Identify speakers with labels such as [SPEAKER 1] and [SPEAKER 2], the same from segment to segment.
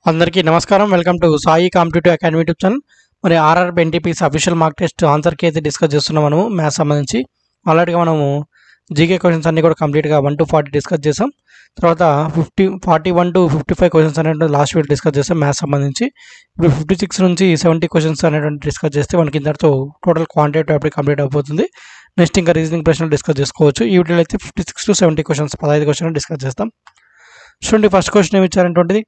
[SPEAKER 1] అందరికీ నమస్కారం. Welcome to Sai competitive academy YouTube channel. మరి RR NTPC official mock test ఆన్సర్కి అయితే డిస్కస్ చేస్తున్నాం మనము మ్యాథ్స్ సంబంధించి. ఆల్రెడీగా మనము జీకే క్వశ్చన్స్ అన్ని కూడా కంప్లీట్గా 1 to 40 డిస్కస్ చేసాం. తర్వాత 41 to 55 క్వశ్చన్స్ అనేటువంటి లాస్ట్ వీక్ డిస్కస్ చేసాం మ్యాథ్స్ సంబంధించి. ఇప్పుడు 56 నుంచి 70 క్వశ్చన్స్ అనేటువంటి డిస్కస్ చేస్తే మనకి ఇంతటితో టోటల్ క్వాంటిటీ అప్పుడు కంప్లీట్ అయిపోతుంది. నెక్స్ట్ ఇంకా రీజనింగ్ ప్రశ్నలు డిస్కస్ చేసుకోవచ్చు. ఈ వీడియోలో అయితే 56 to 70 క్వశ్చన్స్ 15 క్వశ్చన్లు డిస్కస్ చేస్తాం. చూడండి, ఫస్ట్ క్వశ్చన్ ఏమి ఇచ్చారంటువంటిది,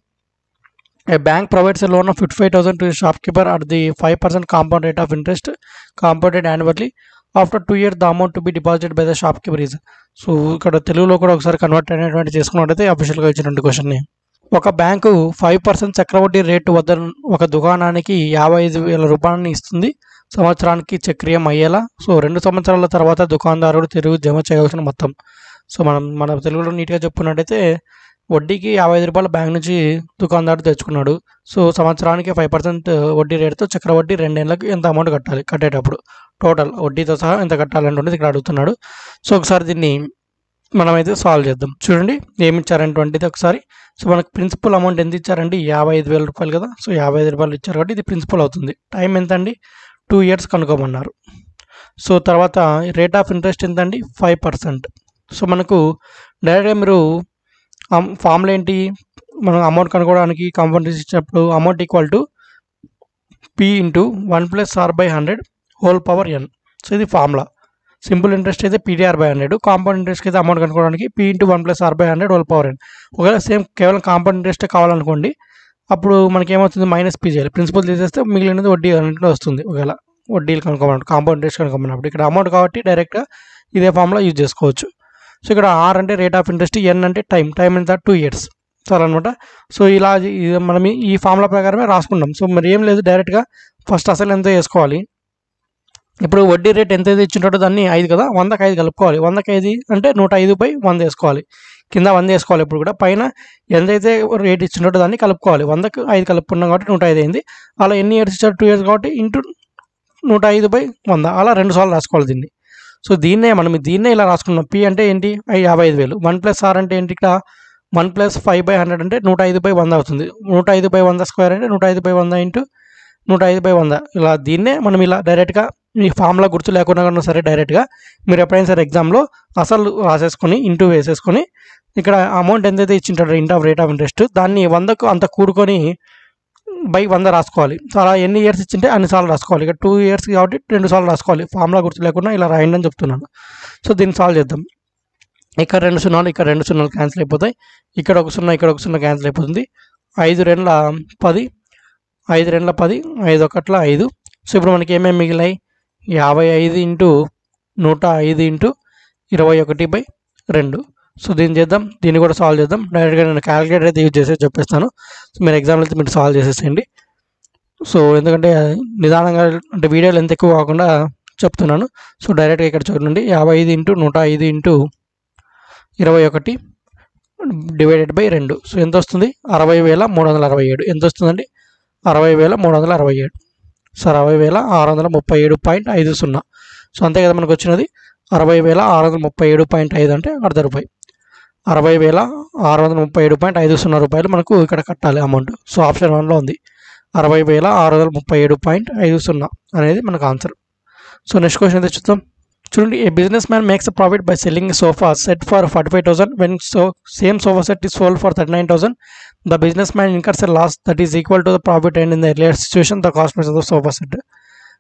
[SPEAKER 1] a bank provides a loan of 55,000 to a shopkeeper at the 5% compound rate of interest compounded annually. After 2 years, the amount to be deposited by the shopkeeper is. So ఇక్కడ తెలుగులో కూడా ఒకసారి convert అనేటువంటి చేసుకున్నట్టయితే అఫీషియల్గా ఇచ్చినటువంటి క్వశ్చన్ని, ఒక బ్యాంకు 5% చక్రవడ్డీ రేటు వద్ద ఒక దుకాణానికి 55,000 రూపాయలని ఇస్తుంది సంవత్సరానికి చక్రియం అయ్యేలా. సో 2 సంవత్సరాల తర్వాత దుకాణదారుడు తిరిగి జమ చేయవలసిన మొత్తం. సో మన తెలుగులో నీట్గా చెప్పుకున్నట్టయితే వడ్డీకి 55 రూపాయల బ్యాంక్ నుంచి దుకాణదారుడు తెచ్చుకున్నాడు. సో సంవత్సరానికి 5% వడ్డీ రేటుతో చక్రవడ్డీ 2 ఏళ్ళకి ఎంత అమౌంట్ కట్టాలి, కట్టేటప్పుడు టోటల్ వడ్డీతో సహా ఎంత కట్టాలంటే ఇక్కడ అడుగుతున్నాడు. సో ఒకసారి దీన్ని మనమైతే సాల్వ్ చేద్దాం. చూడండి ఏమి ఇచ్చారంటువంటిది ఒకసారి. సో మనకు ప్రిన్సిపల్ అమౌంట్ ఎంత ఇచ్చారండి, 55,000 రూపాయలు కదా. సో 55 రూపాయలు ఇచ్చారు కాబట్టి ఇది ప్రిన్సిపల్ అవుతుంది. టైం ఎంత అండి, 2 years కనుక్కోమన్నారు. సో తర్వాత రేట్ ఆఫ్ ఇంట్రెస్ట్ ఎంత అండి, 5%. సో మనకు డైరెక్ట్గా మీరు ఫార్ములా ఏంటి, మనం అమౌంట్ కనుక్కోవడానికి కాంపౌండ్ ఇచ్చినప్పుడు amount equal to P into 1 + R/100 whole power n. So ఇది ఫార్ములా. సింపుల్ ఇంట్రెస్ట్ అయితే PDR/100, కాంపౌండ్ ఇంట్రెస్ట్కి అయితే అమౌంట్ కనుక్కోవడానికి P into 1 + R/100 whole power n. ఒకవేళ సేమ్ కేవలం కాంపౌండ్ ఇంట్రెస్ట్ కావాలనుకోండి, అప్పుడు మనకి ఏమవుతుంది, -P చేయాలి. ప్రిన్సిపల్ తీసేస్తే మిగిలినది వడ్డీ అన్నింటిలో వస్తుంది. ఒకవేళ వడ్డీలు కనుక్కోమన్నప్పుడు, కాంపౌండ్ ఇంట్రెస్ట్ కనుక్కోమన్నప్పుడు ఇక్కడ అమౌంట్ కాబట్టి డైరెక్ట్గా ఇదే ఫార్ములా యూజ్ చేసుకోవచ్చు. సో ఇక్కడ R అంటే రేట్ ఆఫ్ ఇంట్రెస్ట్, N అంటే టైం ఎంత 2 years చాలా అనమాట. సో ఇలా మనం ఈ ఫార్ములా ప్రకారమే రాసుకుంటాం. సో మరి ఏం లేదు, డైరెక్ట్గా ఫస్ట్ అసలు ఎంత వేసుకోవాలి. ఇప్పుడు వడ్డీ రేట్ ఎంత ఇచ్చింటాడో దాన్ని 5 కదా, 100కి 5 కలుపుకోవాలి. 100కి 5 అంటే 105/100 వేసుకోవాలి. కింద 100 వేసుకోవాలి. ఇప్పుడు కూడా పైన ఎంతైతే రేట్ ఇచ్చింటాడో దాన్ని కలుపుకోవాలి. 100కి 5 కలుపుకున్నాం కాబట్టి 105 అయింది. అలా ఎన్ని ఇయర్స్ ఇచ్చారు, 2 years కాబట్టి ఇంటూ 105/100 అలా 2 సార్లు రాసుకోవాలి దీన్ని. సో దీన్నే ఇలా రాసుకున్నాం. P అంటే ఏంటి, 55,000. 1 + R అంటే ఏంటి, ఇక్కడ 1 + 5/100 అంటే 105/100 అవుతుంది. 105/100 స్క్వేర్ అంటే 105/100 ఇంటూ 105/100. ఇలా దీన్నే మనం ఇలా డైరెక్ట్గా ఈ ఫార్ములా గుర్తు లేకుండా సరే డైరెక్ట్గా మీరు ఎప్పుడైనా సరే ఎగ్జామ్లో అసలు రాసేసుకొని ఇంటూ వేసేసుకొని ఇక్కడ అమౌంట్ ఎంతైతే ఇచ్చింటాడో రేట్ ఆఫ్ ఇంట్రెస్ట్ దాన్ని 100కు అంత కూడుకొని /100 రాసుకోవాలి. సో అలా ఎన్ని ఇయర్స్ ఇచ్చింటే అన్ని సార్లు రాసుకోవాలి. ఇక్కడ 2 years కాబట్టి 2 సార్లు రాసుకోవాలి. ఫార్ములా గుర్తు లేకుండా ఇలా రాయండి అని చెప్తున్నాను. సో దీన్ని సాల్వ్ చేద్దాం. ఇక్కడ 2 సున్నాలు, ఇక్కడ 2 సున్నాలు క్యాన్సిల్ అయిపోతాయి. ఇక్కడ 1 సున్నా, ఇక్కడ 1 సున్నా క్యాన్సిల్ అయిపోతుంది. 5 × 2 = 10, 5 × 2 = 10, 5 × 1 = 5. సో ఇప్పుడు మనకి ఏమేమి మిగిలాయి, 55 ఇంటూ 105 ఇంటూ 21/2. సో దీన్ని చేద్దాం, దీన్ని కూడా సాల్వ్ చేద్దాం. డైరెక్ట్గా నేను క్యాలిక్యులేటర్ అయితే యూజ్ చేసి చెప్పేస్తాను. సో మీరు ఎగ్జామ్లో అయితే మీరు సాల్వ్ చేసేసేయండి. సో ఎందుకంటే నిదానంగా అంటే వీడియోలు ఎంత ఎక్కువ కాకుండా చెప్తున్నాను. సో డైరెక్ట్గా ఇక్కడ చూడండి, 55 ఇంటూ 105 ఇంటూ 21 /2. సో ఎంత వస్తుంది, 60,367. ఎంత వస్తుందండి, 60,367. సో 60,637.50. సో అంతే కదా మనకు వచ్చినది, 60,637.5 అంటే ₹100. 60,637.50 రూపాయలు మనకు ఇక్కడ కట్టాలి అమౌంట్. సో ఆప్షన్ 1లో ఉంది 60,637.50 అనేది మనకు ఆన్సర్. సో నెక్స్ట్ క్వశ్చన్ అయితే చూద్దాం. చూడండి, a business man makes a profit by selling sofa set for 45,000 when same sofa set is sold for 39,000. The business man incurs a loss that is equal to the profit and in the earlier situation the cost of the sofa set.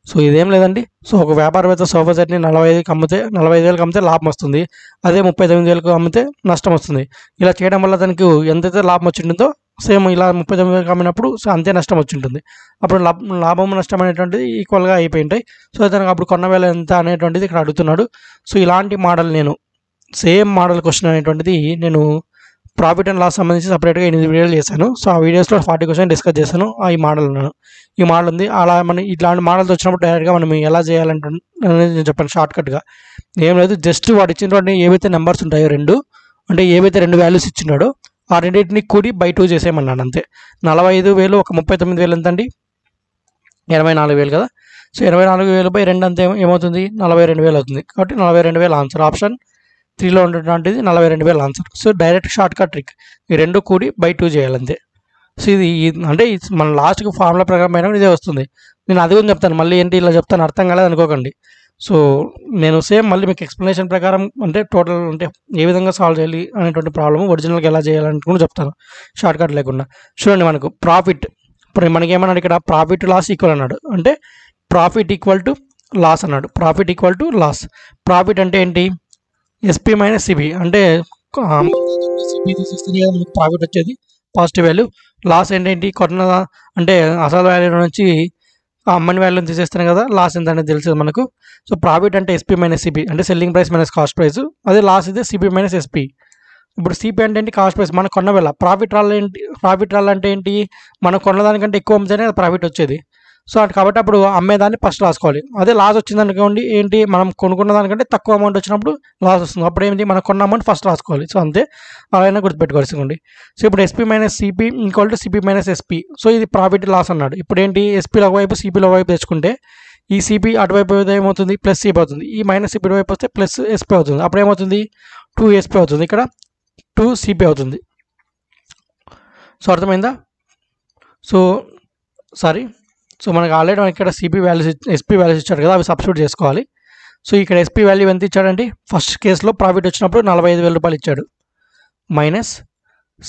[SPEAKER 1] So ఇదేం లేదండి. So ఒక వ్యాపారవేత్త sofa సెట్ని 45,000కి అమ్మితే లాభం వస్తుంది. అదే 39,000కి అమ్మితే నష్టం వస్తుంది. ఇలా చేయడం వల్ల తనకు ఎంతైతే లాభం వచ్చింటుందో సేమ్ ఇలా 39,000కి అమ్మినప్పుడు అంతే నష్టం వచ్చింటుంది. అప్పుడు లాభం నష్టం అనేటువంటిది ఈక్వల్గా అయిపోయి ఉంటాయి. సో తనకు అప్పుడు కొన్న వేళ ఎంత అనేటువంటిది ఇక్కడ అడుగుతున్నాడు. సో ఇలాంటి మోడల్ సేమ్ మోడల్ క్వశ్చన్ అనేటువంటిది నేను ప్రాఫిట్ అండ్ లాస్ సంబంధించి సపరేట్గా 8 వీడియోలు చేశాను. సో ఆ వీడియోస్లో 40 క్వశ్చన్ డిస్కస్ చేశాను. ఈ మోడల్ ఉంది. అలా మనం ఇట్లాంటి మోడల్స్ వచ్చినప్పుడు డైరెక్ట్గా మనం ఎలా చేయాలంటే నేను చెప్పాను షార్ట్కట్గా. ఏం లేదు, జస్ట్ వాడు ఇచ్చినటువంటి ఏవైతే నెంబర్స్ ఉంటాయో అంటే ఏవైతే 2 వాల్యూస్ ఇచ్చినాడో ఆ రెండింటిని కూడి /2 చేసేయమన్నాడు అంతే. 45,000 ఒక 39,000 ఎంత అండి, 84,000 కదా. సో 84,000/2 అంతే ఏమవుతుంది, 42,000 అవుతుంది. కాబట్టి 42,000 ఆన్సర్. ఆప్షన్ 3లో ఉండేటువంటిది 42,000 answer. So direct shortcut trick, ఈ 2 కూడి /2 చేయాలంతే. సో ఇది అంటే మన లాస్ట్కి ఫార్ములా ప్రకారం అయినా ఇదే వస్తుంది. నేను అది కూడా చెప్తాను, మళ్ళీ ఏంటి ఇలా చెప్తాను అర్థం కాలేదు అనుకోకండి. సో నేను సేమ్ మళ్ళీ మీకు ఎక్స్ప్లెనేషన్ ప్రకారం అంటే టోటల్ అంటే ఏ విధంగా సాల్వ్ చేయాలి అనేటువంటి ప్రాబ్లమ్ ఒరిజినల్గా ఎలా చేయాలని కూడా చెప్తాను షార్ట్ కట్ లేకుండా. చూడండి, మనకు ప్రాఫిట్ ఇప్పుడు మనకి ఏమన్నాడు ఇక్కడ, ప్రాఫిట్ లాస్ ఈక్వల్ అన్నాడు. అంటే ప్రాఫిట్ ఈక్వల్ టు లాస్ అన్నాడు. Profit equal to loss. Profit అంటే ఏంటి, ఎస్పీ మైనస్ సిబి. అంటే సిబి తీసేస్తే మనకు ప్రాఫిట్ వచ్చేది పాజిటివ్ వాల్యూ. లాస్ ఏంటంటే కొన్న అంటే అసలు వాల్యూ నుంచి అమ్మని వాల్యూని తీసేస్తాను కదా, లాస్ ఎంత అనేది తెలుస్తుంది మనకు. సో ప్రాఫిట్ అంటే ఎస్పీ మైనస్ సిబి అంటే selling price minus cost price. అదే లాస్ అయితే సిబి మైనస్ ఎస్పీ. ఇప్పుడు సిపి అంటే ఏంటి, కాస్ట్ ప్రైస్ మనం కొన్న వేళ. ప్రాఫిట్ రాలంటే ఏంటి, మనం కొన్నదానికంటే ఎక్కువ అమ్మితేనే ప్రాఫిట్ వచ్చేది. సో కాబట్టి అప్పుడు అమ్మేదాన్ని ఫస్ట్ రాసుకోవాలి. అదే లాస్ వచ్చింది అనుకోండి, ఏంటి మనం కొనుక్కున్న దానికంటే తక్కువ అమౌంట్ వచ్చినప్పుడు లాస్ వస్తుంది. అప్పుడు ఏంటి, మనం కొన్న అమౌంట్ ఫస్ట్ రాసుకోవాలి. సో అంతే, అలాగే గుర్తుపెట్టుకోవాల్సింది. సో ఇప్పుడు SP minus CP equal to CP minus SP. So ఇది ప్రాఫిట్ లాస్ అన్నాడు. ఇప్పుడు ఏంటి, ఎస్పీలో వైపు సిపిలో వైపు తెచ్చుకుంటే ఈ సిపి అటువైపు ఏమవుతుంది, ప్లస్ సిపి అవుతుంది. ఈ మైనస్ సిపి వైపు వస్తే ప్లస్ ఎస్పీ అవుతుంది. అప్పుడు ఏమవుతుంది, 2SP అవుతుంది. ఇక్కడ 2CP అవుతుంది. సో అర్థమైందా. సో మనకు ఆల్రెడీ ఇక్కడ సిపి వాల్యూస్ ఎస్పీ వాల్యూస్ ఇచ్చాడు కదా, అవి సబ్స్టిట్యూట్ చేసుకోవాలి. సో ఇక్కడ ఎస్పీ వాల్యూ ఎంత ఇచ్చాడంటే, ఫస్ట్ కేసులో ప్రాఫిట్ వచ్చినప్పుడు 45,000 రూపాయలు ఇచ్చాడు. మైనస్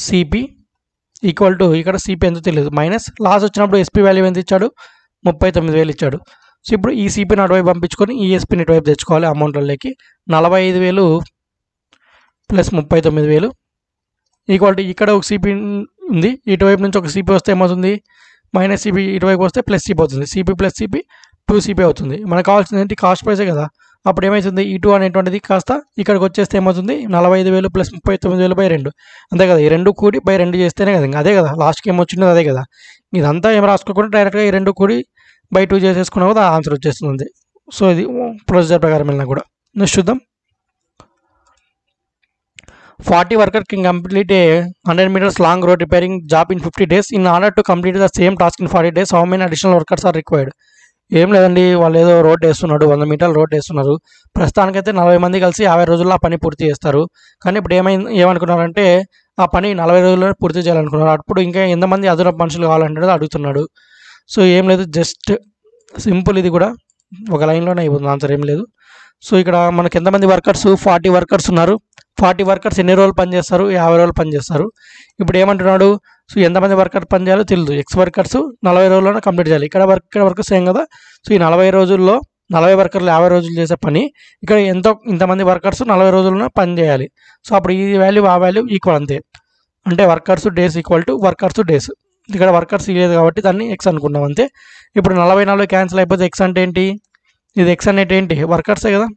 [SPEAKER 1] సిపి ఈక్వల్ టు, ఇక్కడ సిపి ఎంతో తెలియదు, మైనస్ లాస్ వచ్చినప్పుడు ఎస్పీ వాల్యూ ఎంత ఇచ్చాడు, 39,000 ఇచ్చాడు. సో ఇప్పుడు ఈ సిపిని అటువైపు పంపించుకొని ఈ ఎస్పీని ఇటువైపు తెచ్చుకోవాలి అమౌంట్లలోకి. 45,000 ప్లస్ 39,000 ఈక్వల్ టు, ఇక్కడ ఒక సిపి ఉంది, ఇటువైపు నుంచి ఒక సిపి వస్తే ఏమవుతుంది, మైనస్ సిపి ఇటువైపు వస్తే ప్లస్ సిపి అవుతుంది. సిపి ప్లస్ సిపి 2CP అవుతుంది. మనకు కావాల్సింది ఏంటి, కాస్ట్ ప్రైసే కదా. అప్పుడు ఏమవుతుంది, ఈ 2 అనేటువంటిది కాస్త ఇక్కడికి వచ్చేస్తే ఏమవుతుంది, 45,000 ప్లస్ 39,000/2 అంతే కదా. ఈ 2 కూడి 2 చేస్తేనే కదా, ఇంకా అదే కదా లాస్ట్కి ఏమొచ్చిందో అదే కదా. ఇదంతా ఏం రాసుకోకుండా డైరెక్ట్గా ఈ 2 కూడి 2 చేసేసుకున్నా కూడా ఆన్సర్ వచ్చేస్తుంది. సో ఇది ప్రొసీజర్ ప్రకారం వెళ్ళినా కూడా. నెక్స్ట్ చూద్దాం. 40 workers can complete a 100 meters long road repairing job in 50 days. In order to complete the same task in 40 days, how many additional workers are required? ఏం లేదండి, వాళ్ళు ఏదో రోడ్ వేస్తున్నాడు, 100 మీటర్లు రోడ్ వేస్తున్నారు. ప్రస్తుతానికైతే 40 మంది కలిసి 50 రోజుల్లో ఆ పని పూర్తి చేస్తారు. కానీ ఇప్పుడు ఏమనుకున్నారంటే ఆ పని 40 రోజుల్లో పూర్తి చేయాలనుకున్నారు. అప్పుడు ఇంకా ఎంతమంది అదనపు మనుషులు కావాలంటే అడుగుతున్నాడు. సో ఏం లేదు, జస్ట్ సింపుల్, ఇది కూడా ఒక లైన్లోనే అయిపోతుంది, ఆన్సర్ ఏం లేదు. సో ఇక్కడ మనకి ఎంతమంది వర్కర్స్, 40 వర్కర్స్ ఉన్నారు. 40 వర్కర్స్ ఎన్ని రోజులు పనిచేస్తారు, 50 రోజులు పనిచేస్తారు. ఇప్పుడు ఏమంటున్నాడు, సో ఎంతమంది వర్కర్ పని చేయాలో తెలియదు. ఎక్స్ వర్కర్స్ 40 రోజుల్లోనే కంప్లీట్ చేయాలి. ఇక్కడ వర్క్ సేమ్ కదా. సో ఈ 40 రోజుల్లో 40 వర్కర్లు 50 రోజులు చేసే పని, ఇక్కడ ఇంతమంది వర్కర్స్ 40 రోజుల్లోనే పని చేయాలి. సో అప్పుడు ఈ వాల్యూ ఆ వాల్యూ ఈక్వల్ అంతే. అంటే workers days equal to workers days. ఇక్కడ వర్కర్స్ లేదు కాబట్టి దాన్ని ఎక్స్ అనుకున్నాం అంతే. ఇప్పుడు 40 క్యాన్సిల్ అయిపోతే ఎక్స్ అంటే ఏంటి, ఇది ఎక్స్ అంటే ఏంటి, వర్కర్సే కదా.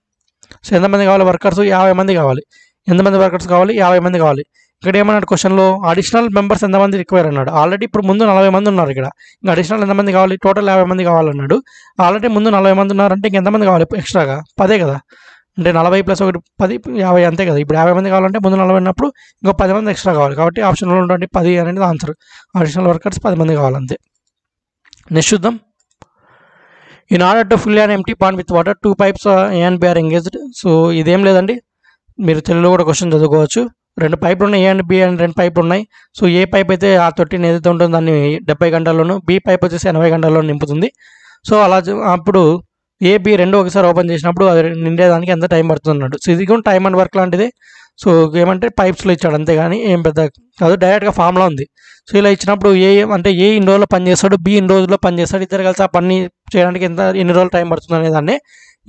[SPEAKER 1] సో ఎంతమంది కావాలి, వర్కర్స్ 50 మంది కావాలి. ఎంతమంది వర్కర్స్ కావాలి, 50 మంది కావాలి. ఇక్కడ ఏమన్నాడు క్వశ్చన్లో, అడిషనల్ మెంబర్స్ ఎంతమంది రిక్వైర్ అన్నాడు. ఆల్రెడీ ఇప్పుడు ముందు 40 మంది ఉన్నారు. ఇక్కడ ఇంకా అడిషనల్ ఎంతమంది కావాలి, టోటల్ 50 మంది కావాలన్నాడు. ఆల్రెడీ ముందు 40 మంది ఉన్నారంటే ఇంకెంతమంది కావాలి ఎక్స్ట్రాగా, 10 కదా. అంటే 40 ప్లస్ 1 10 50 అంతే కదా. ఇప్పుడు 50 మంది కావాలంటే ముందు 40 ఉన్నప్పుడు ఇంకో 10 మంది ఎక్స్ట్రా కావాలి. కాబట్టి ఆప్షన్లో ఉన్నటువంటి 10 అనేది ఆన్సర్. అడిషనల్ వర్కర్స్ 10 మంది కావాలంతే. నెక్స్ట్ చూద్దాం. In order to fill an empty pond with water, 2 pipes A and B are engaged. So ఇదేం లేదండి, మీరు తెలుగులో కూడా క్వశ్చన్ చదువుకోవచ్చు. 2 పైపులు ఉన్నాయి, A and B అని 2 పైపులు ఉన్నాయి. సో ఏ పైప్ అయితే ఆ తొట్టిని ఏదైతే ఉంటుందో దాన్ని 70 గంటల్లోనూ, బి పైప్ వచ్చేసి 80 గంటల్లో నింపుతుంది. సో అలా అప్పుడు ఏ బి 2 ఒకసారి ఓపెన్ చేసినప్పుడు అది నిండేదానికి ఎంత టైం పడుతుంది అన్నాడు. సో ఇది కూడా టైమ్ అండ్ వర్క్ లాంటిదే. సో ఏమంటే పైప్స్లో ఇచ్చాడు అంతేగాని ఏం పెద్ద కాదు, డైరెక్ట్గా ఫామ్లో ఉంది. సో ఇలా ఇచ్చినప్పుడు అంటే ఏ ఇన్ని రోజుల్లో పని చేస్తాడు, బి ఇన్ని రోజుల్లో పని చేస్తాడు, ఇద్దరు కలిసి ఆ పని చేయడానికి ఎన్ని రోజులు టైం పడుతుంది అనే దాన్ని,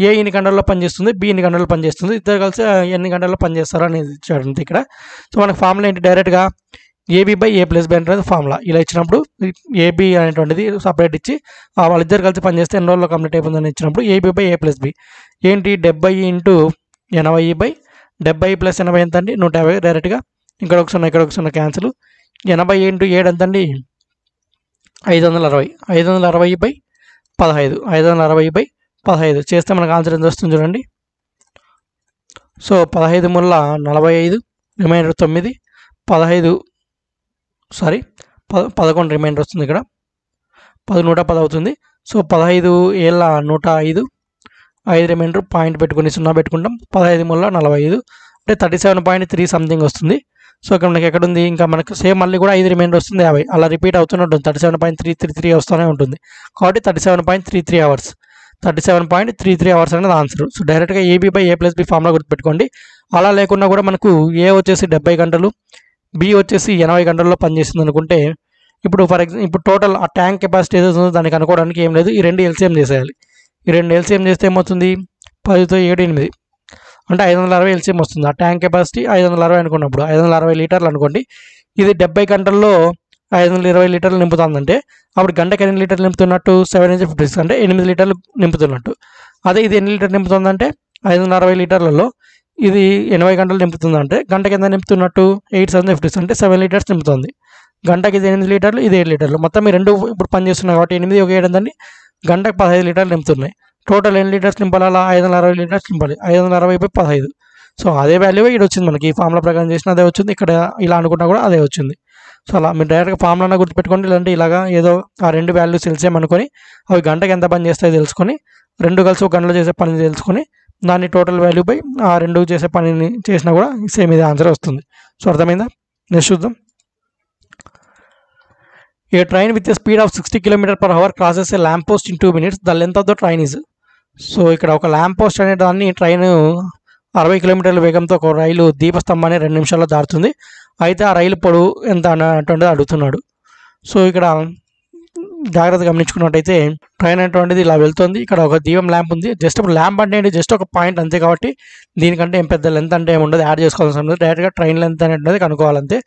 [SPEAKER 1] ఏ ఇన్ని గంటల్లో పనిచేస్తుంది, బి ఇన్ని గంటల్లో పనిచేస్తుంది, ఇద్దరు కలిసి ఎన్ని గంటల్లో పనిచేస్తారు అనేది ఇచ్చాడు అంతే ఇక్కడ. సో మనకు ఫార్ములా ఏంటి, డైరెక్ట్గా AB/A+B అనేది ఫార్ములా. ఇలా ఇచ్చినప్పుడు AB అనేటువంటిది సపరేట్ ఇచ్చి వాళ్ళిద్దరు కలిసి పనిచేస్తే ఎన్ని రోజుల్లో కంప్లీట్ అయిపోతుందని ఇచ్చినప్పుడు AB/A+B ఏంటి, 70 × 80 70 + 80 ఎంత అండి, 150. డైరెక్ట్గా ఇక్కడ ఒక 0 ఇక్కడ ఒక 0 క్యాన్సిల్. 80 × 7 ఎంత అండి, 560. 560/15 560/15 చేస్తే మనకు ఆన్సర్ ఎంత వస్తుంది చూడండి. సో 15 ముళ్ళ 45, రిమైండర్ 9, 11 రిమైండర్ వస్తుంది. ఇక్కడ 110 అవుతుంది. సో 15 ఏళ్ళ 105, 5 రిమైండర్ పాయింట్ పెట్టుకుని 0 పెట్టుకుంటాం. 15 ముళ్ళ 45 అంటే 37.3 సంథింగ్ వస్తుంది. సో ఇక్కడ మనకి ఎక్కడ ఉంది, ఇంకా మనకు సేమ్ మళ్ళీ కూడా 5 రిమైండర్ వస్తుంది 50, అలా రిపీట్ అవుతూనే ఉంటుంది. 37.333 వస్తూనే ఉంటుంది. కాబట్టి 37.33 అవర్స్, 37.33 అవర్స్ అనేది ఆన్సర్. సో డైరెక్ట్గా AB/A+B ఫార్ములా గుర్తుపెట్టుకోండి. అలా లేకున్నా కూడా మనకు A వచ్చేసి 70 గంటలు, B వచ్చేసి 80 గంటల్లో పనిచేస్తుంది అనుకుంటే, ఇప్పుడు ఫర్ ఎగ్జాంపుల్ ఇప్పుడు టోటల్ ఆ ట్యాంక్ కెపాసిటీ ఏదైతే ఉందో దానికి అనుకోవడానికి ఏం లేదు, ఈ రెండు LCM చేసేయాలి. ఈ రెండు LCM చేస్తే ఏమవుతుంది, 10తో 7 8 అంటే 560 LCM వస్తుంది. ఆ ట్యాంక్ కెపాసిటీ 560 అనుకున్నప్పుడు 560 లీటర్లు అనుకోండి. ఇది 70 గంటల్లో 520 లీటర్లు నింపుతుందంటే అప్పుడు గంటకి ఎన్ని లీటర్లు నింపుతున్నట్టు, 7 × 56 అంటే 8 లీటర్లు నింపుతున్నట్టు. అదే ఇది ఎన్ని లీటర్లు నింపుతుందంటే 560 లీటర్లలో ఇది 80 గంటలు నింపుతుందంటే గంటకి ఎంత నింపుతున్నట్టు, 8 × 7 = 56 అంటే 7 లీటర్స్ నింపుతుంది. గంటకి ఇది 8 లీటర్లు, ఇది 7 లీటర్లు, మొత్తం ఈ రెండు ఇప్పుడు పనిచేస్తున్నాయి కాబట్టి 8 ఒక 7 ఎంతండి, గంటకు 15 లీటర్లు నింపుతున్నాయి. టోటల్ ఎన్ని లీటర్స్ నింపాలి, అలా 560 లీటర్స్ నింపాలి. 560/15. సో అదే వాల్యూ ఇక్కడ వచ్చింది మనకి, ఈ ఫార్ములా ప్రకారం చేసిన అదే వచ్చింది, ఇక్కడ ఇలా అనుకున్నా కూడా అదే వచ్చింది. సో అలా మీరు డైరెక్ట్గా ఫార్ములా గుర్తుపెట్టుకోండి, లేదంటే ఇలాగా ఏదో ఆ రెండు వాల్యూస్ తెలిసేమనుకొని అవి గంటకి ఎంత పని చేస్తాయో తెలుసుకొని, రెండు కలిసి ఒక గంటలో చేసే పని తెలుసుకొని దాన్ని టోటల్ వాల్యూ బై ఆ రెండు చేసే పనిని చేసినా కూడా సేమ్ ఇదే ఆన్సర్ వస్తుంది. సో అర్థమైందా? నెక్స్ట్ చూద్దాం. A train with a speed of 60 km/h crosses a lamp post in 2 minutes. The length of the train is. So ఇక్కడ ఒక ల్యాంప్ పోస్ట్ అనే దాన్ని ట్రైన్ 60 కిలోమీటర్ల వేగంతో ఒక రైలు దీపస్తంభాన్ని 2 నిమిషాల్లో దాటుతుంది. అయితే ఆ రైలు పొడవు ఎంత అన్నటువంటిది అడుగుతున్నాడు. సో ఇక్కడ జాగ్రత్తగా గమనించుకున్నట్టయితే ట్రైన్ అనేటువంటిది ఇలా వెళ్తుంది. ఇక్కడ ఒక దీపం ల్యాంప్ ఉంది. జస్ట్ ల్యాంప్ అంటే ఏంటి, జస్ట్ ఒక పాయింట్ అంతే. కాబట్టి దీనికంటే ఏం పెద్ద లెంత్ అంటే ఏముండదు, యాడ్ చేసుకోవాల్సి ఉంటుంది. డైరెక్ట్గా ట్రైన్ లెంత్ అనేది కనుక్కోవాలంతే.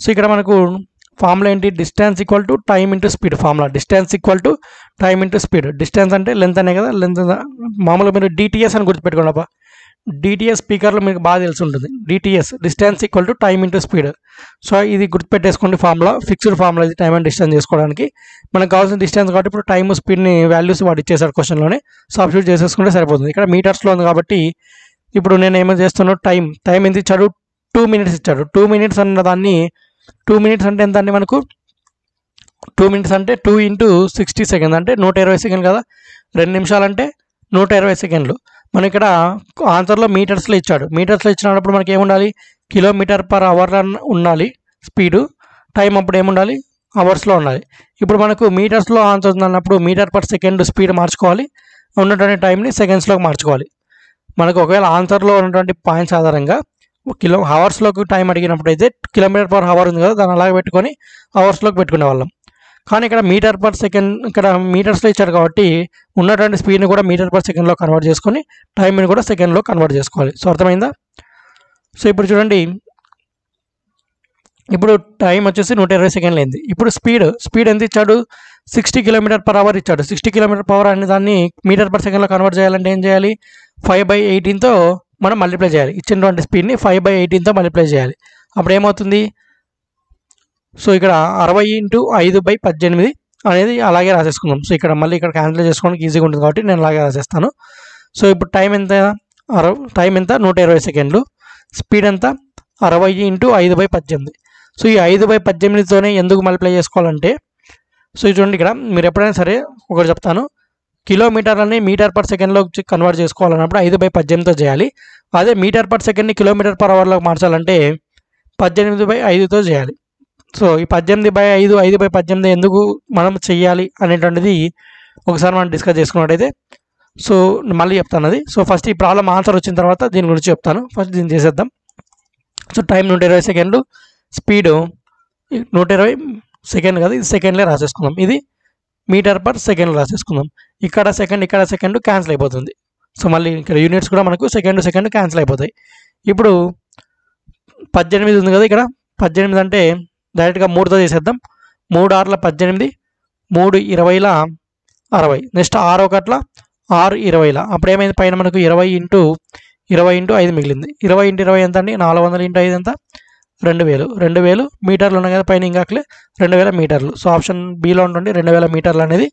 [SPEAKER 1] సో ఇక్కడ మనకు ఫార్ములా ఏంటి, distance equal to time into speed. Formula distance equal to time into speed. Distance అంటే లెంత్ అనే కదా, లెంత్ మామూలుగా మీరు DTS అని గుర్తుపెట్టుకోండి అబ్బా. DTS స్పీకర్లో మీకు బాగా తెలిసి ఉంటుంది. DTS distance equal to time into speed. So ఇది గుర్తుపెట్టేసుకోండి ఫార్ములా, ఫిక్స్డ్ ఫార్ములా ఇది టైమ్ అండ్ డిస్టెన్స్ చేసుకోవడానికి. మనకు కావాల్సిన డిస్టెన్స్ కాబట్టి ఇప్పుడు టైమ్ స్పీడ్ని వాల్యూస్ వాడు ఇచ్చేసాడు క్వశ్చన్లోనే, సబ్స్టిట్యూట్ చేసేసుకుంటే సరిపోతుంది. ఇక్కడ మీటర్స్లో ఉంది కాబట్టి ఇప్పుడు నేను ఏమో చేస్తున్నాను, టైం ఎంత ఇచ్చాడు, 2 minutes ఇచ్చాడు. 2 minutes అన్న దాన్ని 2 minutes అంటే ఎంత అండి మనకు, 2 minutes అంటే 2 × 60 సెకండ్స్ అంటే 120 సెకండ్లు కదా. 2 నిమిషాలు అంటే 120 సెకండ్లు. మనం ఇక్కడ ఆన్సర్లో మీటర్స్లో ఇచ్చాడు. మీటర్స్లో ఇచ్చినప్పుడు మనకి ఏముండాలి, km/h ఉండాలి స్పీడు. టైం అప్పుడు ఏముండాలి, అవర్స్లో ఉండాలి. ఇప్పుడు మనకు మీటర్స్లో ఆన్సర్ ఉందన్నప్పుడు m/s స్పీడ్ మార్చుకోవాలి, ఉన్నటువంటి టైంని సెకండ్స్లోకి మార్చుకోవాలి. మనకు ఒకవేళ ఆన్సర్లో ఉన్నటువంటి పాయింట్స్ ఆధారంగా అవర్స్లోకి టైం అడిగినప్పుడు అయితే km/h ఉంది కదా, దాన్ని అలాగే పెట్టుకొని అవర్స్లోకి పెట్టుకునే వాళ్ళం. కానీ ఇక్కడ m/s ఇక్కడ మీటర్స్లో ఇచ్చారు కాబట్టి ఉన్నటువంటి స్పీడ్ని కూడా m/s కన్వర్ట్ చేసుకొని టైంని కూడా సెకండ్లో కన్వర్ట్ చేసుకోవాలి. సో అర్థమైందా? సో ఇప్పుడు చూడండి, ఇప్పుడు టైం వచ్చేసి 120 సెకండ్లు అయింది. ఇప్పుడు స్పీడ్ ఎంత ఇచ్చాడు, 60 km/h ఇచ్చాడు. 60 km/h అనే దాన్ని m/s కన్వర్ట్ చేయాలంటే ఏం చేయాలి, 5/18తో మనం మల్టిప్లై చేయాలి. ఇచ్చినటువంటి స్పీడ్ని 5/18తో మల్టిప్లై చేయాలి. అప్పుడు ఏమవుతుంది, సో ఇక్కడ 60 × 5/18 అనేది అలాగే రాసేసుకుందాం. సో ఇక్కడ మళ్ళీ ఇక్కడ క్యాన్సిల్ చేసుకోవడానికి ఈజీగా ఉంటుంది కాబట్టి నేను అలాగే రాసేస్తాను. సో ఇప్పుడు టైం ఎంత 120 సెకండ్లు, స్పీడ్ ఎంత 60 × 5/18. సో ఈ 5/18తోనే ఎందుకు మల్టిప్లై చేసుకోవాలంటే, సో చూడండి ఇక్కడ మీరు ఎప్పుడైనా సరే ఒకటి చెప్తాను, కిలోమీటర్లని m/s కన్వర్ట్ చేసుకోవాలన్నప్పుడు 5/18తో చేయాలి. అదే m/s km/h మార్చాలంటే 18/5తో చేయాలి. సో ఈ 18/5 5/18 ఎందుకు మనం చెయ్యాలి అనేటువంటిది ఒకసారి మనం డిస్కస్ చేసుకున్నట్టయితే, సో మళ్ళీ చెప్తాను అది. సో ఫస్ట్ ఈ ప్రాబ్లం ఆన్సర్ వచ్చిన తర్వాత దీని గురించి చెప్తాను. ఫస్ట్ దీన్ని చేసేద్దాం. సో టైం 120 సెకండ్లు, స్పీడు 120 సెకండ్ కదా, ఇది సెకండ్లే రాసేసుకుందాం. ఇది m/s రాసేసుకుందాం. ఇక్కడ సెకండ్ క్యాన్సిల్ అయిపోతుంది. సో మళ్ళీ ఇక్కడ యూనిట్స్ కూడా మనకు సెకండ్ క్యాన్సిల్ అయిపోతాయి. ఇప్పుడు 18 ఉంది కదా, ఇక్కడ 18 అంటే డైరెక్ట్గా 3తో చేసేద్దాం. 3 × 6 = 18, 3 × 20 = 60. నెక్స్ట్ 6 × 1 = 6 × 20. అప్పుడు ఏమైంది, పైన మనకు 20 × 5 మిగిలింది. 20 × 20 ఎంత అండి, 400 × 5 ఎంత, 2000 మీటర్లు ఉన్నాయి కదా పైన, ఇంకాకలే 2000 మీటర్లు. సో ఆప్షన్ బిలో ఉంటుంది 2000 మీటర్లు అనేది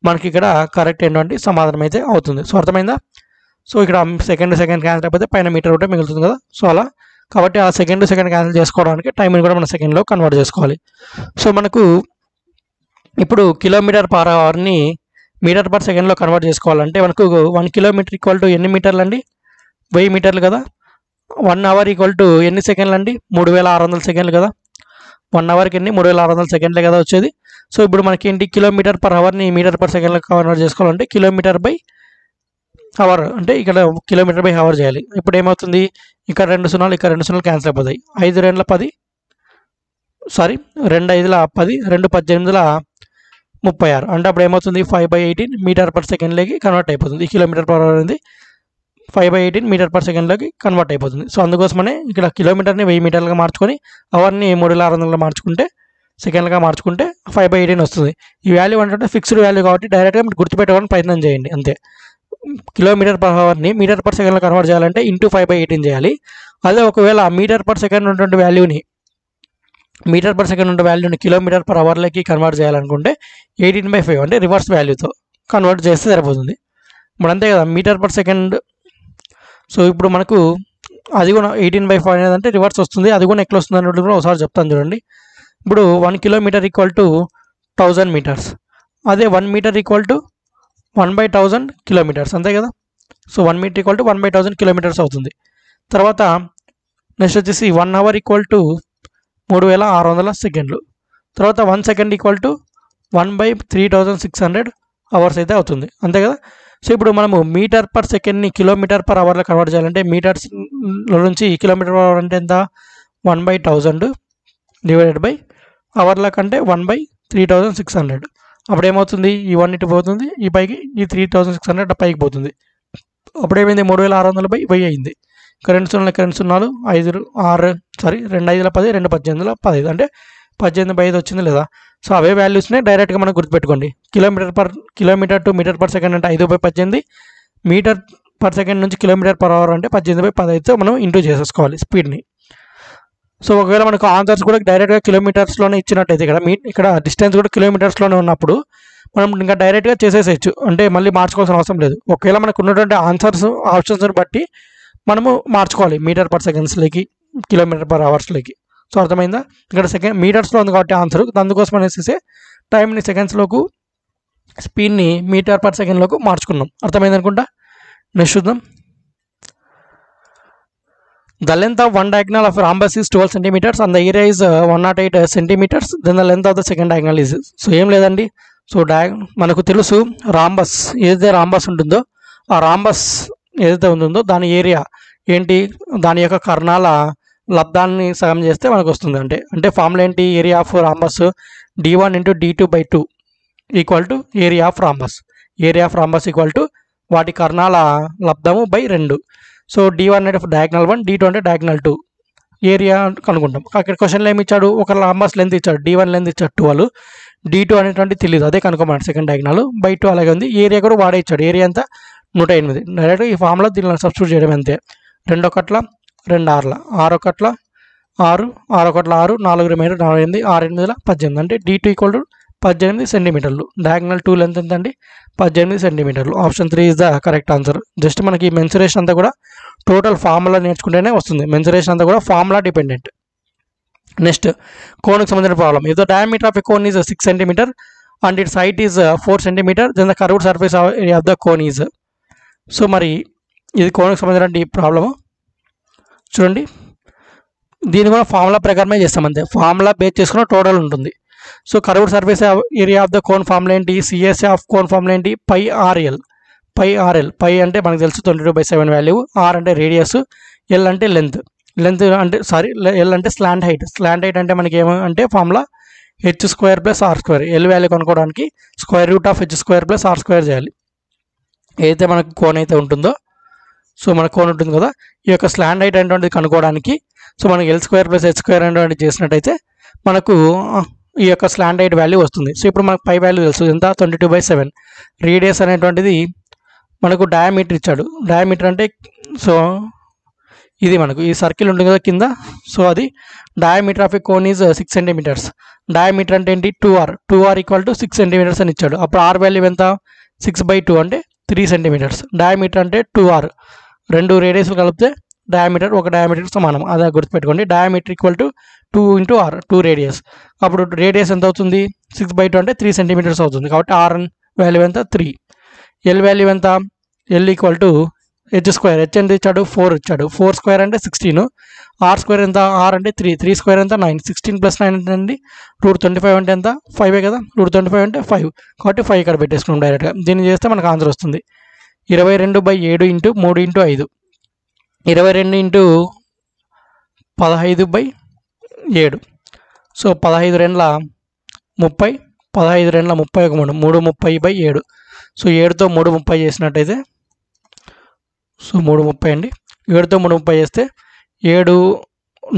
[SPEAKER 1] మనకి ఇక్కడ కరెక్ట్ ఏంటంటే సమాధానం అయితే అవుతుంది. సో అర్థమైందా? సో ఇక్కడ సెకండ్ క్యాన్సిల్ అయిపోతే పైన మీటర్ ఒకటే మిగులుతుంది కదా. సో అలా కాబట్టి ఆ సెకండ్ క్యాన్సిల్ చేసుకోవడానికి టైంని కూడా మనం సెకండ్లో కన్వర్ట్ చేసుకోవాలి. సో మనకు ఇప్పుడు km/hని m/s కన్వర్ట్ చేసుకోవాలంటే మనకు 1 కిలోమీటర్ ఈక్వల్ టు ఎన్ని మీటర్లు అండి, 1000 మీటర్లు కదా. 1 అవర్ ఈక్వల్ టు ఎన్ని సెకండ్లు అండి? 3600 సెకండ్లు కదా. 1 అవర్కి ఎన్ని? 3600 సెకండ్లే కదా వచ్చేది. సో ఇప్పుడు మనకి ఏంటి, కిలోమీటర్ పర్ అవర్ని మీటర్ పర్ సెకండ్లో కన్వర్ట్ చేసుకోవాలంటే కిలోమీటర్ బై అవర్, అంటే ఇక్కడ కిలోమీటర్ బై అవర్ చేయాలి. ఇప్పుడు ఏమవుతుంది, ఇక్కడ 2 సున్నాలు ఇక్కడ 2 సున్నాలు క్యాన్సిల్ అయిపోతాయి. 5 2 10, సారీ 2 5 10, 2 18 36, అంటే అప్పుడు ఏమవుతుంది 5/18 మీటర్ పర్ సెకండ్లోకి కన్వర్ట్ అయిపోతుంది. ఈ కిలోమీటర్ పర్ అవర్ అనేది 5/18 మీటర్ పర్ సెకండ్లోకి కన్వర్ట్ అయిపోతుంది. సో అందుకోసమనే ఇక్కడ కిలోమీటర్ని 1000 మీటర్లుగా మార్చుకొని అవర్ని 3600గా మార్చుకుంటే, సెకండ్లుగా మార్చుకుంటే 5/18 వస్తుంది. ఈ వాల్యూ అంటే ఫిక్స్డ్ వాల్యూ కాబట్టి డైరెక్ట్గా మీరు గుర్తుపెట్టుకోవడానికి ప్రయత్నం చేయండి అంతే. కిలోమీటర్ పర్ అవర్ని మీటర్ పర్ సెకండ్లో కన్వర్ట్ చేయాలంటే ఇంటూ 5/18 చేయాలి. అదే ఒకవేళ మీటర్ పర్ సెకండ్ ఉన్నటువంటి వాల్యూని కిలోమీటర్ పర్ అవర్లోకి కన్వర్ట్ చేయాలనుకుంటే 18/5 అంటే రివర్స్ వాల్యూతో కన్వర్ట్ చేస్తే సరిపోతుంది. ఇప్పుడు అంతే కదా, మీటర్ పర్ సెకండ్. సో ఇప్పుడు మనకు అది కూడా 18/5 అనేది అంటే రివర్స్ వస్తుంది. అది కూడా ఎట్లా వస్తుంది అన్నట్టు కూడా ఒకసారి చెప్తాను చూడండి. ఇప్పుడు 1 కిలోమీటర్ ఈక్వల్ టు 1000 మీటర్స్, అదే 1 మీటర్ ఈక్వల్ టు 1/1000 కిలోమీటర్స్, అంతే కదా. So 1 metre equal to 1/1000 kilometres అవుతుంది. తర్వాత నెక్స్ట్ వచ్చేసి 1 అవర్ ఈక్వల్ టు 3600 సెకండ్లు. తర్వాత 1 సెకండ్ ఈక్వల్ టు 1/3600 అవర్స్ అయితే అవుతుంది, అంతే కదా. సో ఇప్పుడు మనము మీటర్ పర్ సెకండ్ని కిలోమీటర్ పర్ అవర్లో కన్వర్ట్ చేయాలంటే మీటర్స్ నుంచి కిలోమీటర్ పర్ అవర్ అంటే ఎంత, 1/1000 డివైడెడ్ బై అవర్ల కంటే 1/3600. అప్పుడు ఏమవుతుంది, ఈ 1 ఇటు పోతుంది, ఈ పైకి ఈ 3600 పైకి పోతుంది. అప్పుడు ఏమైంది, 3600/1000 అయింది. ఇక్కడ 2 సున్నాలు ఇక్కడ 2 సున్నాలు, 5 6 సారీ 2 5 10, 2 18 15, అంటే 18/5 వచ్చింది లేదా. సో అవే వాల్యూస్నే డైరెక్ట్గా మనం గుర్తుపెట్టుకోండి. Kilometre to metre per second అంటే 5/18, మీటర్ పర్ సెకండ్ నుంచి కిలోమీటర్ పర్ అవర్ అంటే 18/15తో మనం ఇంటూ చేసేసుకోవాలి స్పీడ్ని. సో ఒకవేళ మనకు ఆన్సర్స్ కూడా డైరెక్ట్గా కిలోమీటర్స్లోనే ఇచ్చినట్టయితే ఇక్కడ డిస్టెన్స్ కూడా కిలోమీటర్స్లోనే ఉన్నప్పుడు మనం ఇంకా డైరెక్ట్గా చేసేసేయచ్చు, అంటే మళ్ళీ మార్చుకోవాల్సిన అవసరం లేదు. ఒకవేళ మనకు ఉన్నటువంటి ఆన్సర్స్ ఆప్షన్స్ని బట్టి మనము మార్చుకోవాలి మీటర్ పర్ సెకండ్స్లోకి కిలోమీటర్ పర్ అవర్స్లోకి. సో అర్థమైందా, ఇక్కడ మీటర్స్లో ఉంది కాబట్టి ఆన్సర్, అందుకోసం అనేసి టైంని సెకండ్స్లోకి, స్పీడ్ని మీటర్ పర్ సెకండ్లోకి మార్చుకున్నాం. అర్థమైంది అనుకుంటా. నెక్స్ట్ చూద్దాం. The length of one diagonal of a rhombus is 12 centimeters and the area is 108 centimeters. Then the length of the second diagonal is. So ఏం లేదండి, సో మనకు తెలుసు రాంబస్ ఏదైతే రాంబస్ ఉంటుందో ఆ రాంబస్ ఏదైతే ఉంటుందో దాని ఏరియా ఏంటి, దాని యొక్క కర్ణాల లబ్ధాన్ని సగం చేస్తే మనకు వస్తుంది. అంటే ఫార్ములా ఏంటి, area of rhombus d1 × d2/2 equal to area of rhombus. Area of rhombus equal to వాటి కర్ణాల లబ్ధము బై 2. సో d1 అంటే డయాగ్నల్ 1, d2 అంటే డయాగ్నల్ 2 ఏరియా కనుక్కుంటాం. అక్కడ క్వశ్చన్లో ఏమి ఇచ్చాడు, ఒక రాంబస్ లెంత్ ఇచ్చాడు, d1 లెంత్ ఇచ్చాడు 12, d2 అనేటువంటి తెలియదు, అదే కనుక్కోమన్నాడు సెకండ్ డయాగ్నల్ బై 2 అలాగే ఉంది. ఏరియా కూడా వాడే ఇచ్చాడు, ఏరియా అంతా 108. డైరెక్ట్ ఈ ఫార్ములా దీనిలో సబ్స్టిట్యూట్ చేయడం అంతే. 2 1 2 6 6 1 6 6 1 6 4 రిమైండర్ 4 8 6 8 18, అంటే d2 ఈక్వల్ టు 18 సెంటీమీటర్లు. డయాగ్నల్ 2 లెంత్ ఎంత అండి, 18 సెంటీమీటర్లు. Option 3 is the correct answer. Just మనకి మెన్సురేషన్ అంతా కూడా టోటల్ ఫార్ములా నేర్చుకుంటేనే వస్తుంది. మెన్సురేషన్ అంతా కూడా ఫార్ములా డిపెండెంట్. నెక్స్ట్ కోన్కి సంబంధించిన problem. If the diameter of a cone is 6 centimetre and its height is 4 centimetre, then the curved surface area of the cone is. So మరి ఇది కోన్కి సంబంధించిన ప్రాబ్లము చూడండి. దీన్ని కూడా ఫార్ములా ప్రకారమే చేస్తాం అంతే, ఫార్ములా బేస్ చేసుకున్న టోటల్ ఉంటుంది. So curved surface area of the cone formula ఏంటి, సిఎస్ఏ ఆఫ్ కోన్ ఫార్ములా ఏంటి, πRL. పై అంటే మనకు తెలుసు 22/7 వాల్యూ, ఆర్ అంటే రేడియస్, ఎల్ అంటే లెంత్ అంటే ఎల్ అంటే స్లాంట్ హైట్ అంటే మనకి ఏమంటే formula h² + r². L value కనుక్కోవడానికి √h² + r² చేయాలి. ఏదైతే మనకు కోన్ అయితే ఉంటుందో, సో మన కోన్ ఉంటుంది కదా, ఈ యొక్క స్లాంట్ హైట్ అనేటువంటిది కనుక్కోవడానికి సో మనకి L² + h² అనేటువంటిది చేసినట్టయితే మనకు ఈ యొక్క స్లాంట్ హైట్ వాల్యూ వస్తుంది. సో ఇప్పుడు మనకు పై వాల్యూ తెలుసు ఎంత, 22/7. రేడియస్ అనేటువంటిది మనకు డయామీటర్ ఇచ్చాడు. డయామీటర్ అంటే సో ఇది మనకు ఈ సర్కిల్ ఉంటుంది కదా కింద, సో అది diameter of a cone is 6 centimetres. Diameter అంటే ఏంటి, 2r ఈక్వల్ టు 6 సెంటీమీటర్స్ అని ఇచ్చాడు. అప్పుడు r వాల్యూ ఎంత, 6/2 అంటే 3 సెంటీమీటర్స్. డయామీటర్ అంటే 2r, 2 రేడియస్లు కలిపితే డయామీటర్ ఒక డయామీటర్ సమానం, అదే గుర్తుపెట్టుకోండి. Diameter equal to 2 × r, 2 radius. అప్పుడు రేడియస్ ఎంత అవుతుంది, 6/2 అంటే 3 సెంటీమీటర్స్ అవుతుంది. కాబట్టి r వాల్యూ ఎంత, 3. ఎల్ వాల్యూ ఎంత, L equal to H square, H ఎంత ఇచ్చాడు 4 ఇచ్చాడు, 4 స్క్వేర్ అంటే 16, ఆర్ స్క్వేర్ ఎంత, ఆర్ అంటే 3, 3 స్క్వేర్ ఎంత 9, 16 + 9 ఎంత అండి √25 అంటే ఎంత 5 కదా, √25 అంటే 5, కాబట్టి 5 ఇక్కడ పెట్టేసుకున్నాం డైరెక్ట్గా. దీన్ని చేస్తే మనకు ఆన్సర్ వస్తుంది 22/7 × 3 × 5, 22 × 15/7. సో 15 2 30, 15 2 31, 330/7. సో 7తో 330 చేసినట్టయితే, సో 330 అండి, 7తో 330 చేస్తే 7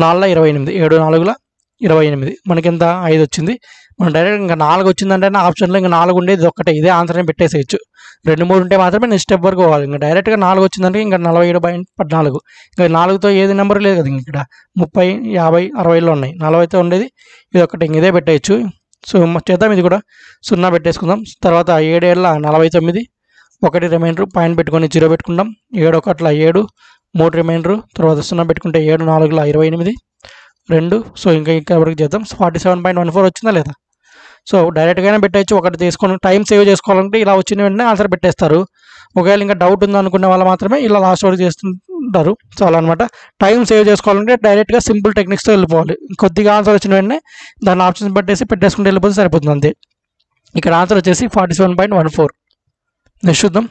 [SPEAKER 1] 4 28, 7 4 28, మనకి ఎంత 5 వచ్చింది. మనం డైరెక్ట్ ఇంకా 4 వచ్చిందంటే ఆప్షన్లో ఇంకా 4 ఉండేది ఒక్కటే, ఇదే ఆన్సర్ అని పెట్టేసేయచ్చు. 2 3 ఉంటే మాత్రమే నెక్స్ట్ స్టెప్ వరకు పోవాలి. ఇంకా డైరెక్ట్గా 4 వచ్చిందంటే ఇంకా 47/14, ఇంకా 4తో ఏది నెంబర్ లేదు కదా, ఇక్కడ 30 50 60లో ఉన్నాయి, 40తో ఉండేది ఇది ఒక్కటే, ఇంక ఇదే పెట్టేయచ్చు. సో చేద్దాం, ఇది కూడా 0 పెట్టేసుకుందాం. తర్వాత 7 7 49, 1 రిమైండర్, పాయింట్ పెట్టుకొని 0 పెట్టుకుంటాం, 7 1 7, 3 రిమైండర్, తర్వాత 0 పెట్టుకుంటే 7 4 28 2. సో ఇంకా ఇక్కడ వరకు చేద్దాం. 47.14 వచ్చిందా లేదా. సో డైరెక్ట్గానే పెట్టచ్చు, ఒకటి తీసుకొని టైం సేవ్ చేసుకోవాలంటే ఇలా వచ్చిన వెంటనే ఆన్సర్ పెట్టేస్తారు. ఒకవేళ ఇంకా డౌట్ ఉందనుకునే వాళ్ళు మాత్రమే ఇలా లాస్ట్ వరకు చేస్తుంటారు. సో అలా అనమాట. టైం సేవ్ చేసుకోవాలంటే డైరెక్ట్గా సింపుల్ టెక్నిక్స్తో వెళ్ళిపోవాలి. కొద్దిగా ఆన్సర్ వచ్చిన వెంటనే దాన్ని ఆప్షన్స్ పెట్టేసుకుంటే వెళ్ళిపోతే సరిపోతుంది అంతే. ఇక్కడ ఆన్సర్ వచ్చేసి 47.14. నెక్స్ట్ చూద్దాం.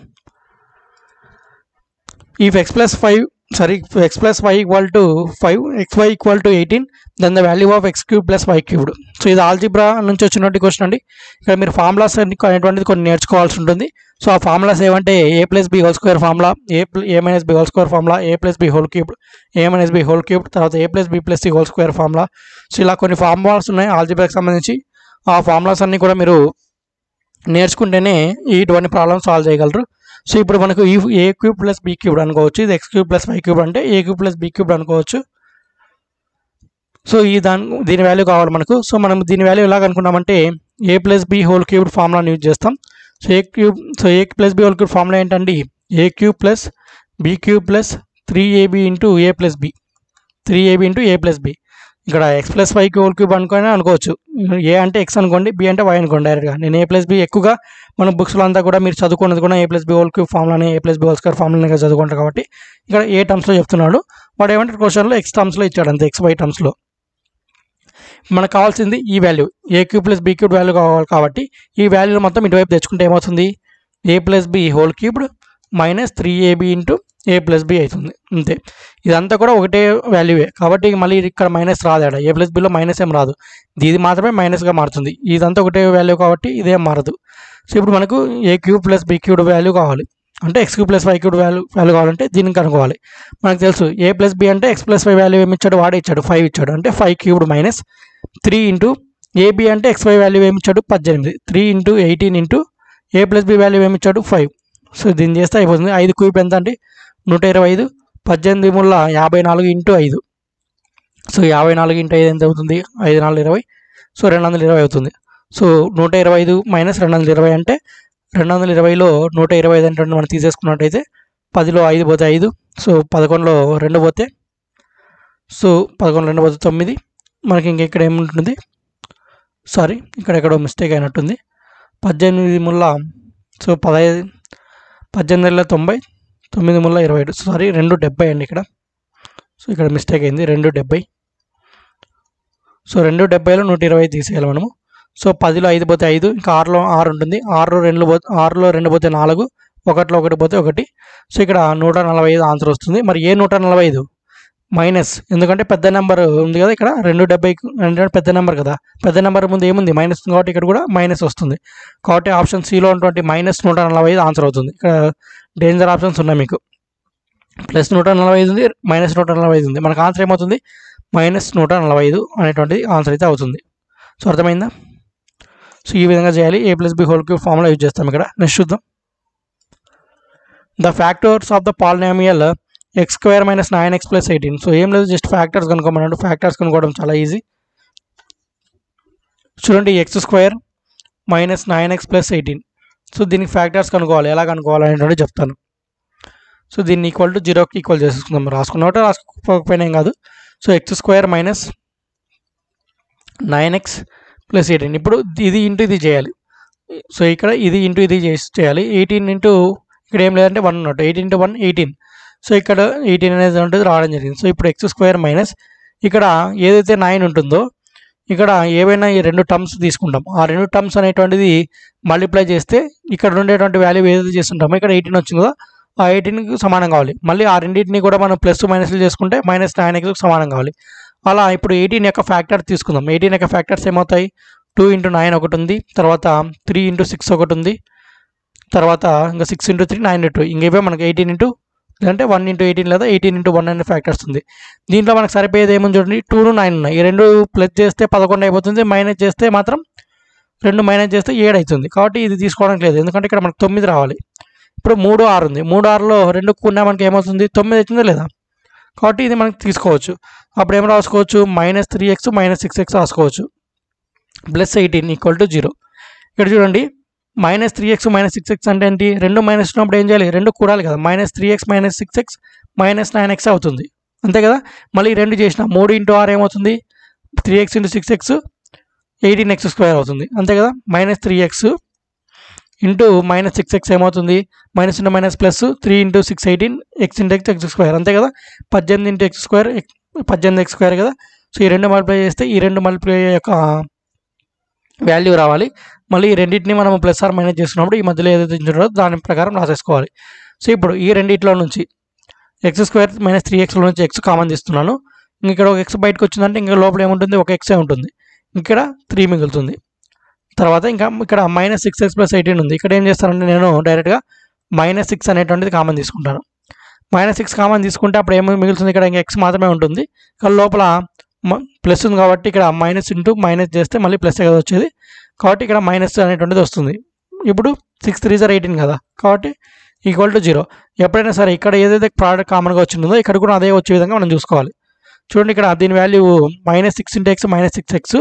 [SPEAKER 1] If x plus y = 5, xy = 18, then the value of x cube plus y cubed. So ఇది ఆల్జీబ్రా నుంచి వచ్చినట్టు క్వశ్చన్ అండి. ఇక్కడ మీరు ఫార్ములాస్ అనేటువంటిది కొన్ని నేర్చుకోవాల్సి ఉంటుంది. సో ఆ ఫార్ములాస్ ఏమంటే a+b² formula, a-b² formula, a+b², a-b², తర్వాత a+b+c² ఫార్ములా. సో ఇలా కొన్ని ఫార్ములాస్ ఉన్నాయి ఆల్జీబ్రాకి సంబంధించి. ఆ ఫార్ములాస్ అన్నీ కూడా మీరు నేర్చుకుంటేనే ఇటువంటి ప్రాబ్లమ్స్ సాల్వ్ చేయగలరు. సో ఇప్పుడు మనకు ఈ a³ + b³ అనుకోవచ్చు, ఇది x³ + y³ అంటే a³ + b³ అనుకోవచ్చు. సో దీని వాల్యూ కావాలి మనకు. సో మనం దీని వాల్యూ ఎలాగ అనుకున్నామంటే a+b² ఫార్ములాని యూజ్ చేస్తాం. సో a+b³ ఫార్ములా ఏంటండి, a³ + b³ + 3ab × a+b, 3ab × a+b. ఇక్కడ x + y³ అనుకోవచ్చు. ఏ అంటే x అనుకోండి, b అంటే y అనుకోండి. డైరెక్ట్గా నేను a+b ఎక్కువగా మన బుక్స్లో అంతా కూడా మీరు చదువుకున్నది కూడా a+b³ ఫార్ములానే, a+b² ఫార్ములానే చదువుకుంటారు కాబట్టి ఇక్కడ ఏ టర్మ్స్లో చెప్తున్నాడు. వాడు ఏమంటే క్వశ్చన్లో x టర్మ్స్లో ఇచ్చాడు అంతే, xy టర్మ్స్లో. మనకు కావాల్సింది ఈ వాల్యూ a³ + b³ వాల్యూ కావాలి కాబట్టి ఈ వాల్యూ మొత్తం ఇటువైపు తెచ్చుకుంటే ఏమవుతుంది, a+b³ - 3ab × a+b అవుతుంది అంతే. ఇదంతా కూడా ఒకటే వాల్యూవే కాబట్టి మళ్ళీ ఇక్కడ మైనస్ రాదు. a+bలో మైనస్ ఏం రాదు, ఇది మాత్రమే మైనస్గా మారుతుంది. ఇదంతా ఒకటే వాల్యూ కాబట్టి ఇదేం మారదు. సో ఇప్పుడు మనకు a³ + b³ వాల్యూ కావాలి, అంటే x³ + y³ వాల్యూ కావాలంటే దీనికి కనుక్కోవాలి. మనకు తెలుసు a+b అంటే x + y వాల్యూ ఏమి ఇచ్చాడు, వాడే ఇచ్చాడు 5 ఇచ్చాడు, అంటే 5³ - 3 × ab అంటే xy వాల్యూ ఏమి ఇచ్చాడు 18, 3 × 18 × a+b వాల్యూ ఏమి ఇచ్చాడు 5. సో దీన్ని చేస్తే అయిపోతుంది. 5³ ఎంత అంటే 125, 18 × 54 × 5. సో 54 × 5 ఎంత అవుతుంది, 5 4 20, సో 220 అవుతుంది. సో 125 - 220 అంటే 220లో 125 అంటే మనం తీసేసుకున్నట్టయితే 10లో 5 పోతే 5, సో 11లో 2 పోతే, సో 11లో 2 పోతే 9. మనకి ఇంక ఇక్కడ ఏముంటుంది, సారీ ఇక్కడ ఎక్కడో మిస్టేక్ అయినట్టుంది. 18 ముళ్ళ, సో 18 90, 9 ముళ్ళ 27, సారీ 270 అండి ఇక్కడ. సో ఇక్కడ మిస్టేక్ అయింది, 270. సో 270లో 120 తీసేయాలి మనము. సో 10లో 5 పోతే 5, ఇంకా 6లో 6 ఉంటుంది, 6లో 2 పోతే 4, 1లో 1 పోతే 1. సో ఇక్కడ 145 ఆన్సర్ వస్తుంది. మరి ఏ 145 మైనస్, ఎందుకంటే పెద్ద నెంబర్ ఉంది కదా ఇక్కడ 270 అంటే పెద్ద నెంబర్ కదా, పెద్ద నెంబర్ ముందు ఏముంది మైనస్ ఉంది కాబట్టి ఇక్కడ కూడా మైనస్ వస్తుంది. కాబట్టి ఆప్షన్ సిలో ఉన్నటువంటి -145 ఆన్సర్ అవుతుంది. ఇక్కడ డేంజర్ ఆప్షన్స్ ఉన్నాయి మీకు, +145 ఉంది, -145 ఉంది. మనకు ఆన్సర్ ఏమవుతుంది, -145 అనేటువంటి ఆన్సర్ అయితే అవుతుంది. సో అర్థమైందా. సో ఈ విధంగా చేయాలి. a+b² ఫార్ములా యూజ్ చేస్తాం ఇక్కడ. నెక్స్ట్ చూద్దాం. The factors of the polynomial x² - 9x + 18. So ఏం లేదు, జస్ట్ ఫ్యాక్టర్స్ కనుక్కోమన్నాడు. ఫ్యాక్టర్స్ కనుక్కోవడం చాలా ఈజీ. చూడండి, x² - 9x + 18. సో దీనికి ఫ్యాక్టర్స్ కనుక్కోవాలి. ఎలా కనుక్కోవాలి అనేటువంటి చెప్తాను. సో దీన్ని ఈక్వల్ టు 0కి ఈక్వల్ చేసుకుందాం. రాసుకున్నట్టు రాసుకోకపోయినా ఏం కాదు. So x² - 9x + 18. ఇప్పుడు ఇది ఇంటూ ఇది చేయాలి. సో ఇక్కడ ఇది ఇంటూ ఇది చేయాలి. 18 ఇంటూ ఇక్కడ ఏం లేదంటే 1 ఉన్నట్టు, 18 × 1 18. సో ఇక్కడ 18 అనేది ఉంటుంది రావడం జరిగింది. సో ఇప్పుడు ఎక్స్ స్క్వేర్ మైనస్ ఇక్కడ ఏదైతే 9 ఉంటుందో ఇక్కడ ఏవైనా ఈ రెండు టర్మ్స్ తీసుకుంటాం. ఆ రెండు టర్మ్స్ అనేటువంటిది మల్టిప్లై చేస్తే ఇక్కడ ఉండేటువంటి వాల్యూ ఏదైతే చేస్తుంటామో ఇక్కడ 18 వచ్చింది కదా, ఆ 18కి సమానం కావాలి. మళ్ళీ ఆ రెండింటిని కూడా మనం ప్లస్ మైనస్లు చేసుకుంటే -9xకి సమానం కావాలి. అలా ఇప్పుడు 18 యొక్క ఫ్యాక్టర్ తీసుకుందాం. 18 యొక్క ఫ్యాక్టర్స్ ఏమవుతాయి? 2 × 9 ఒకటి ఉంది, తర్వాత 3 × 6 ఒకటి ఉంది, తర్వాత ఇంకా 6 × 3 9 × 2 ఇంకేవే మనకి 18 అంటే 1 × 18 లేదా 18 × 1 అనే ఫ్యాక్టర్స్ ఉంది. దీంట్లో మనకు సరిపోయేది ఏముంది చూడండి, 2 9 ఉన్నాయి. ఈ రెండు ప్లస్ చేస్తే 11 అయిపోతుంది, మైనస్ చేస్తే మాత్రం 2 మైనస్ చేస్తే 7 అవుతుంది. కాబట్టి ఇది తీసుకోవడానికి లేదు, ఎందుకంటే ఇక్కడ మనకు 9 రావాలి. ఇప్పుడు 3 6 ఉంది, 3 6లో 2 కూడినా మనకి ఏమవుతుంది? 9 అవుతుందా లేదా? కాబట్టి ఇది మనకి తీసుకోవచ్చు. అప్పుడు ఏం రాసుకోవచ్చు? -3x -6x రాసుకోవచ్చు. +18 = 0. ఇక్కడ చూడండి -3x -6x అంటే ఏంటి? 2 మైనస్ ఉన్నప్పుడు ఏం చేయాలి? 2 కూడాలి కదా. -3x -6x -9x అవుతుంది, అంతే కదా. మళ్ళీ 2 చేసిన 3 × 6 ఏమవుతుంది? 3x × 6x 18x² అవుతుంది, అంతే కదా. -3x × -6x ఏమవుతుంది? Minus into minus plus 3 × 6 18 x × x², అంతే కదా. 18 × x² 18x² కదా. సో ఈ రెండు మల్టిప్లై చేస్తే ఈ రెండు మల్టిప్లై యొక్క వాల్యూ రావాలి. మళ్ళీ ఈ రెండింటిని మనం ప్లస్ ఆర్ మైనస్ చేస్తున్నప్పుడు ఈ మధ్యలో ఏదైతే ఉంటుందో దాని ప్రకారం రాసేసుకోవాలి. సో ఇప్పుడు ఈ రెండింటిలో నుంచి x² - 3xలో నుంచి x కామన్ తీస్తున్నాను. ఇక్కడ ఒక x బయటకు వచ్చిందంటే ఇంకా లోపల ఏముంటుంది? ఒక x ఉంటుంది, ఇక్కడ 3 మిగులుతుంది. తర్వాత ఇంకా ఇక్కడ -6x + 18 ఉంది. ఇక్కడ ఏం చేస్తానంటే నేను డైరెక్ట్గా -6 అనేటువంటిది కామన్ తీసుకుంటాను. -6 కామన్ తీసుకుంటే అప్పుడు ఏమి మిగులుతుంది? ఇక్కడ ఇంకా x మాత్రమే ఉంటుంది. ఇక్కడ లోపల ప్లస్ ఉంది కాబట్టి ఇక్కడ మైనస్ ఇంటూ మైనస్ చేస్తే మళ్ళీ ప్లస్ కదా వచ్చేది, కాబట్టి ఇక్కడ మైనస్ అనేటువంటిది వస్తుంది. ఇప్పుడు 6 × 3 = 18 కదా, కాబట్టి = 0. ఎప్పుడైనా సరే ఇక్కడ ఏదైతే ప్రోడక్ట్ కామన్గా వచ్చిందో ఇక్కడ కూడా అదే వచ్చే విధంగా మనం చూసుకోవాలి. చూడండి ఇక్కడ దీని వాల్యూ -6 × x -6x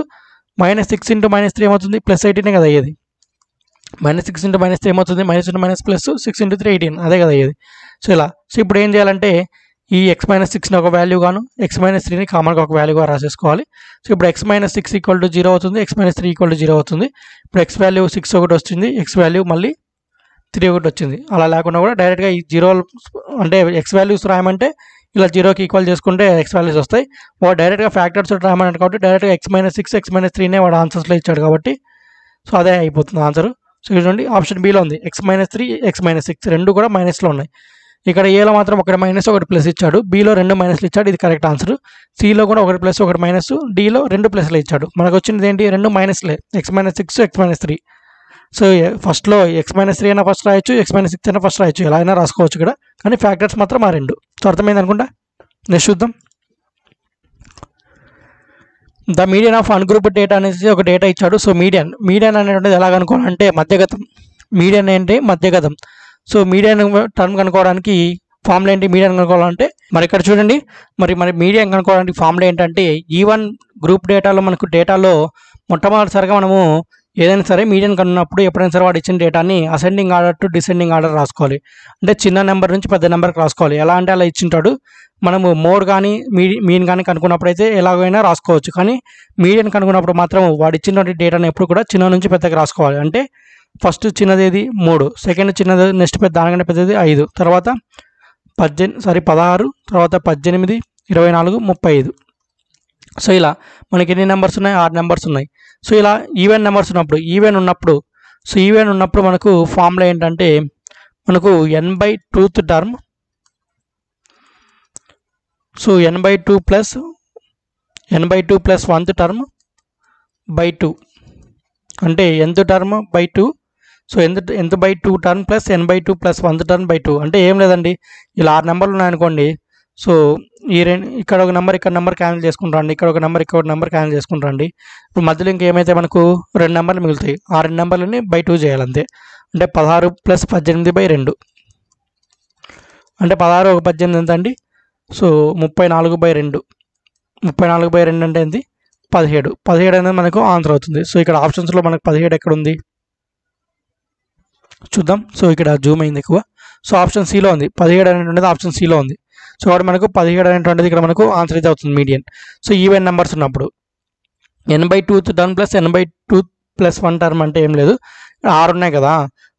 [SPEAKER 1] -6 × -3 ఏమవుతుంది? +18 కదా అయ్యేది. -6 × -3 ఏమవుతుంది? -6 × 3 18 అదే కదా అయ్యేది. సో ఇలా. సో ఇప్పుడు ఏం చేయాలంటే ఈ x - 6ని ఒక వాల్యూ గాను x - 3ని కామన్గా ఒక వాల్యూగా రాసేసుకోవాలి. సో ఇప్పుడు x - 6 = 0 అవుతుంది, x - 3 = 0 అవుతుంది. ఇప్పుడు x వాల్యూ 6 ఒకటి వస్తుంది, x వాల్యూ మళ్ళీ 3 ఒకటి వచ్చింది. అలా లేకుండా కూడా డైరెక్ట్గా ఈ 0 అంటే x వాల్యూస్ రాయమంటే ఇలా 0కి ఈక్వల్ చేసుకుంటే x వాల్యూస్ వస్తాయి. వాడు డైరెక్ట్గా ఫ్యాక్టర్స్ రాయమంటే కాబట్టి డైరెక్ట్గా x - 6 x - 3నే వాడు ఆన్సర్స్లో ఇచ్చాడు కాబట్టి సో అదే అయిపోతుంది ఆన్సర్. సో చూడండి ఆప్షన్ బిలో ఉంది x - 3 x - 6 రెండు కూడా మైనస్లో ఉన్నాయి. ఇక్కడ ఏలో మాత్రం ఒకటి మైనస్ ఒకటి ప్లస్ ఇచ్చాడు, బిలో 2 మైనస్లు ఇచ్చాడు, ఇది కరెక్ట్ ఆన్సర్. సిలో కూడా ఒకటి ప్లస్ ఒకటి మైనస్, డిలో 2 ప్లస్లు ఇచ్చాడు. మనకు వచ్చినది ఏంటి? 2 మైనస్లే, x - 6 x - 3. సో ఫస్ట్లో x - 3 అయినా ఫస్ట్ రాయొచ్చు, x - 6 అయినా ఫస్ట్ రాయొచ్చు, ఎలా అయినా రాసుకోవచ్చు ఇక్కడ, కానీ ఫ్యాక్టర్స్ మాత్రం ఆ రెండు. సో అర్థమైంది అనుకుంటా. నెక్స్ట్ చూద్దాం. The median of ungrouped data అనేసి ఒక డేటా ఇచ్చాడు. సో మీడియన్ అనేటువంటిది ఎలా కనుక్కోవాలంటే మధ్యగతం. మీడియన్ ఏంటి? మధ్యగతం. సో మీడియన్ టర్మ్ కనుక్కోవడానికి ఫార్ములా ఏంటి? మీడియన్ కనుక్కోవాలంటే మరి ఇక్కడ చూడండి, మరి మీడియన్ కనుక్కోవడానికి ఫార్ములా ఏంటంటే ఈవన్ గ్రూప్ డేటాలో మనకు డేటాలో మొట్టమొదటిసారిగా మనము ఏదైనా సరే మీడియన్ కనున్నప్పుడు ఎప్పుడైనా సరే వాడు ఇచ్చిన డేటాని ascending order to descending order రాసుకోవాలి. అంటే చిన్న నెంబర్ నుంచి పెద్ద నెంబర్కి రాసుకోవాలి. ఎలా అంటే అలా ఇచ్చింటాడు. మనము మోడ్ కానీ మీన్ కానీ కనుక్కున్నప్పుడు అయితే ఎలాగైనా రాసుకోవచ్చు, కానీ మీడియన్ కనుక్కున్నప్పుడు మాత్రం వాడు ఇచ్చినటువంటి డేటాని ఎప్పుడు కూడా చిన్న నుంచి పెద్దగా రాసుకోవాలి. అంటే ఫస్ట్ చిన్నది 3, సెకండ్ చిన్నది నెక్స్ట్ పెద్ద దానికంటే పెద్దది 5, తర్వాత 16, తర్వాత 18, 24, 35. సో ఇలా మనకి ఎన్ని నెంబర్స్ ఉన్నాయి? 6 నెంబర్స్ ఉన్నాయి. సో ఇలా ఈవెన్ నెంబర్స్ ఉన్నప్పుడు సో ఈవెన్ ఉన్నప్పుడు మనకు ఫార్ములా ఏంటంటే మనకు n/2th term, so n/2 plus n/2 + 1th term /2 అంటే nth term /2. So nth/2 term plus n/2 + 1th term /2 అంటే ఏం లేదండి, ఇలా 6 నెంబర్లు ఉన్నాయనుకోండి. సో ఈ ఇక్కడ ఒక నెంబర్ ఇక్కడ నెంబర్ క్యాన్సిల్ చేసుకుంటారండి, ఇక్కడ ఒక నెంబర్ ఇక్కడ ఒక నెంబర్ క్యాన్సిల్ చేసుకుంటారండి. ఇప్పుడు మధ్యలో ఇంకేమైతే మనకు 2 నెంబర్లు మిగులుతాయి. ఆ 2 నెంబర్లని /2 చేయాలంతే. అంటే 16 + 18/2 అంటే 16 ఒక 18 ఎంత అండి? సో 34/2. 34/2 అంటే ఏంటి? 17. 17 అనేది మనకు ఆన్సర్ అవుతుంది. సో ఇక్కడ ఆప్షన్స్లో మనకు 17 ఎక్కడ ఉంది చూద్దాం. సో ఇక్కడ జూమ్ అయింది ఎక్కువ. సో ఆప్షన్ సిలో ఉంది, 17 అనేటువంటిది ఆప్షన్ సిలో ఉంది. సో కాబట్టి మనకు 17 అనేటువంటిది ఇక్కడ మనకు ఆన్సర్ అయితే అవుతుంది మీడియన్. సో ఈవెన్ నెంబర్స్ ఉన్నప్పుడు n/2th term plus n/2 + 1 term అంటే ఏం లేదు, 6 ఉన్నాయి కదా.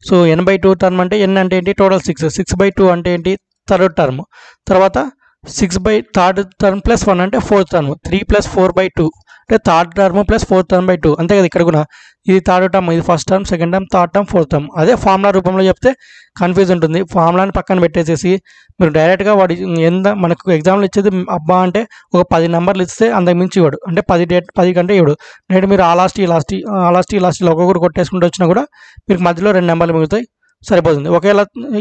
[SPEAKER 1] సో n/2 టర్మ్ అంటే n అంటే ఏంటి? టోటల్ 6. 6/2 అంటే ఏంటి? థర్డ్ టర్మ్, తర్వాత 6 థర్డ్ టర్మ్ ప్లస్ 1 అంటే ఫోర్త్ టర్మ్, 3 + 4/2 అంటే third term plus fourth term by 2 అంతే కదా. ఇక్కడ కూడా ఇది థర్డ్ టర్మ్, ఇది first term, second term, third term, fourth term. అదే ఫార్ములా రూపంలో చెప్తే కన్ఫ్యూజ్ ఉంటుంది. ఫార్ములాని పక్కన పెట్టేసేసి మీరు డైరెక్ట్గా వాడి మనకు ఎగ్జామ్లో ఇచ్చేది అబ్బా అంటే ఒక 10 నెంబర్లు ఇస్తే అంతకు మించి ఇవ్వడు, అంటే 10 కంటే ఇవ్వడు. నేడు మీరు ఆ లాస్ట్ ఒక్కొక్కరు కొట్టేసుకుంటూ వచ్చినా కూడా మీకు మధ్యలో 2 నెంబర్లు మిగులుతాయి, సరిపోతుంది. ఒకవేళ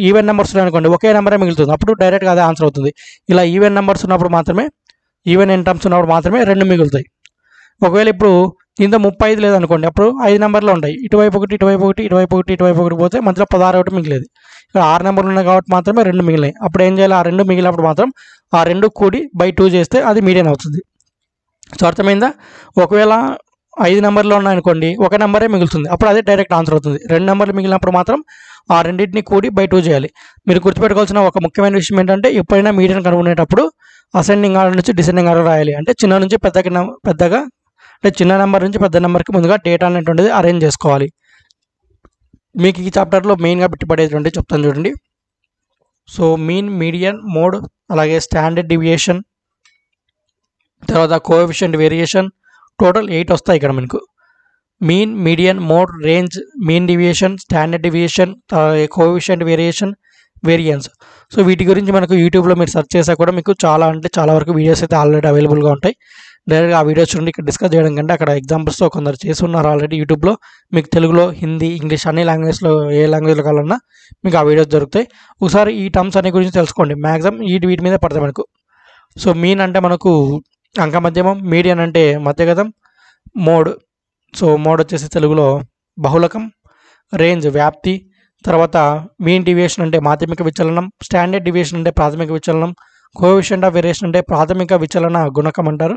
[SPEAKER 1] ఈవెన్ నెంబర్స్ అనుకోండి ఒకే నెంబరే మిగులుతుంది, అప్పుడు డైరెక్ట్గా అదే ఆన్సర్ అవుతుంది. ఇలా ఈవెన్ నెంబర్స్ ఉన్నప్పుడు మాత్రమే, ఈవెన్ ఇన్ టర్మ్స్ ఉన్నప్పుడు మాత్రమే 2 మిగులుతాయి. ఒకవేళ ఇప్పుడు ఇంత 35 లేదనుకోండి, అప్పుడు 5 నెంబర్లు ఉంటాయి, ఇటువైపు ఒకటి పోతే మధ్యలో 16 ఒకటి మిగిలేదు. ఇక్కడ 6 నెంబర్లు ఉన్నాయి కాబట్టి మాత్రమే 2 మిగిలినాయి. అప్పుడు ఏం చేయాలి, ఆ 2 మిగిలినప్పుడు మాత్రం ఆ 2 కూడి బై 2 చేస్తే అది మీడియన్ అవుతుంది. సో అర్థమైందా. ఒకవేళ 5 నెంబర్లు ఉన్నాయనుకోండి, ఒక నెంబరే మిగులుతుంది, అప్పుడు అదే డైరెక్ట్ ఆన్సర్ అవుతుంది. 2 నెంబర్లు మిగిలినప్పుడు మాత్రం ఆ రెండింటిని కూడి బై 2 చేయాలి. మీరు గుర్తుపెట్టుకోవాల్సిన ఒక ముఖ్యమైన విషయం ఏంటంటే, ఎప్పుడైనా మీడియన్ కనుగొనేటప్పుడు అసెండింగ్ ఆర్డర్ నుంచి డిసెండింగ్ ఆర్డర్ రాయాలి. అంటే చిన్న నుంచి పెద్దగా అంటే చిన్న నెంబర్ నుంచి పెద్ద నెంబర్కి ముందుగా డేటా అనేటువంటిది అరేంజ్ చేసుకోవాలి. మీకు ఈ చాప్టర్లో మెయిన్గా పెట్టుబడేటువంటి చెప్తాను చూడండి. సో మీన్, మీడియన్, మోడ్, అలాగే స్టాండర్డ్ డివియేషన్, తర్వాత కోఎఫిషియంట్ వేరియేషన్, టోటల్ 8 వస్తాయి ఇక్కడ మనకు. Mean, median, mode, range, mean deviation, standard deviation, coefficient variation, variance. So వీటి గురించి మనకు యూట్యూబ్లో మీరు సెర్చ్ చేసా కూడా మీకు చాలా వరకు వీడియోస్ అయితే ఆల్రెడీ అవైలబుల్గా ఉంటాయి. డైరెక్ట్గా ఆ వీడియోస్ చూడండి. ఇక్కడ డిస్కస్ చేయడం కంటే అక్కడ ఎగ్జాంపుల్స్తో కొందరు చేస్తున్నారు ఆల్రెడీ యూట్యూబ్లో. మీకు తెలుగులో, హిందీ, ఇంగ్లీష్ అన్ని లాంగ్వేజ్లో ఏ లాంగ్వేజ్లో కావాలన్నా మీకు ఆ వీడియోస్ దొరుకుతాయి. ఒకసారి ఈ టర్మ్స్ అనే గురించి తెలుసుకోండి. మ్యాక్సిమం వీటి మీద పడతాయి మనకు. సో మీన్ అంటే మనకు అంక మధ్యమం, మీడియన్ అంటే మధ్యగతం, మోడ్, సో మోడ్ వచ్చేసి తెలుగులో బహుళకం, రేంజ్ వ్యాప్తి, తర్వాత మీన్ డివియేషన్ అంటే మాధ్యమిక విచలనం, స్టాండర్డ్ డివియేషన్ అంటే ప్రాథమిక విచలనం, కోఎఫిషియంట్ ఆఫ్ వేరియేషన్ అంటే ప్రాథమిక విచలన గుణకం అంటారు,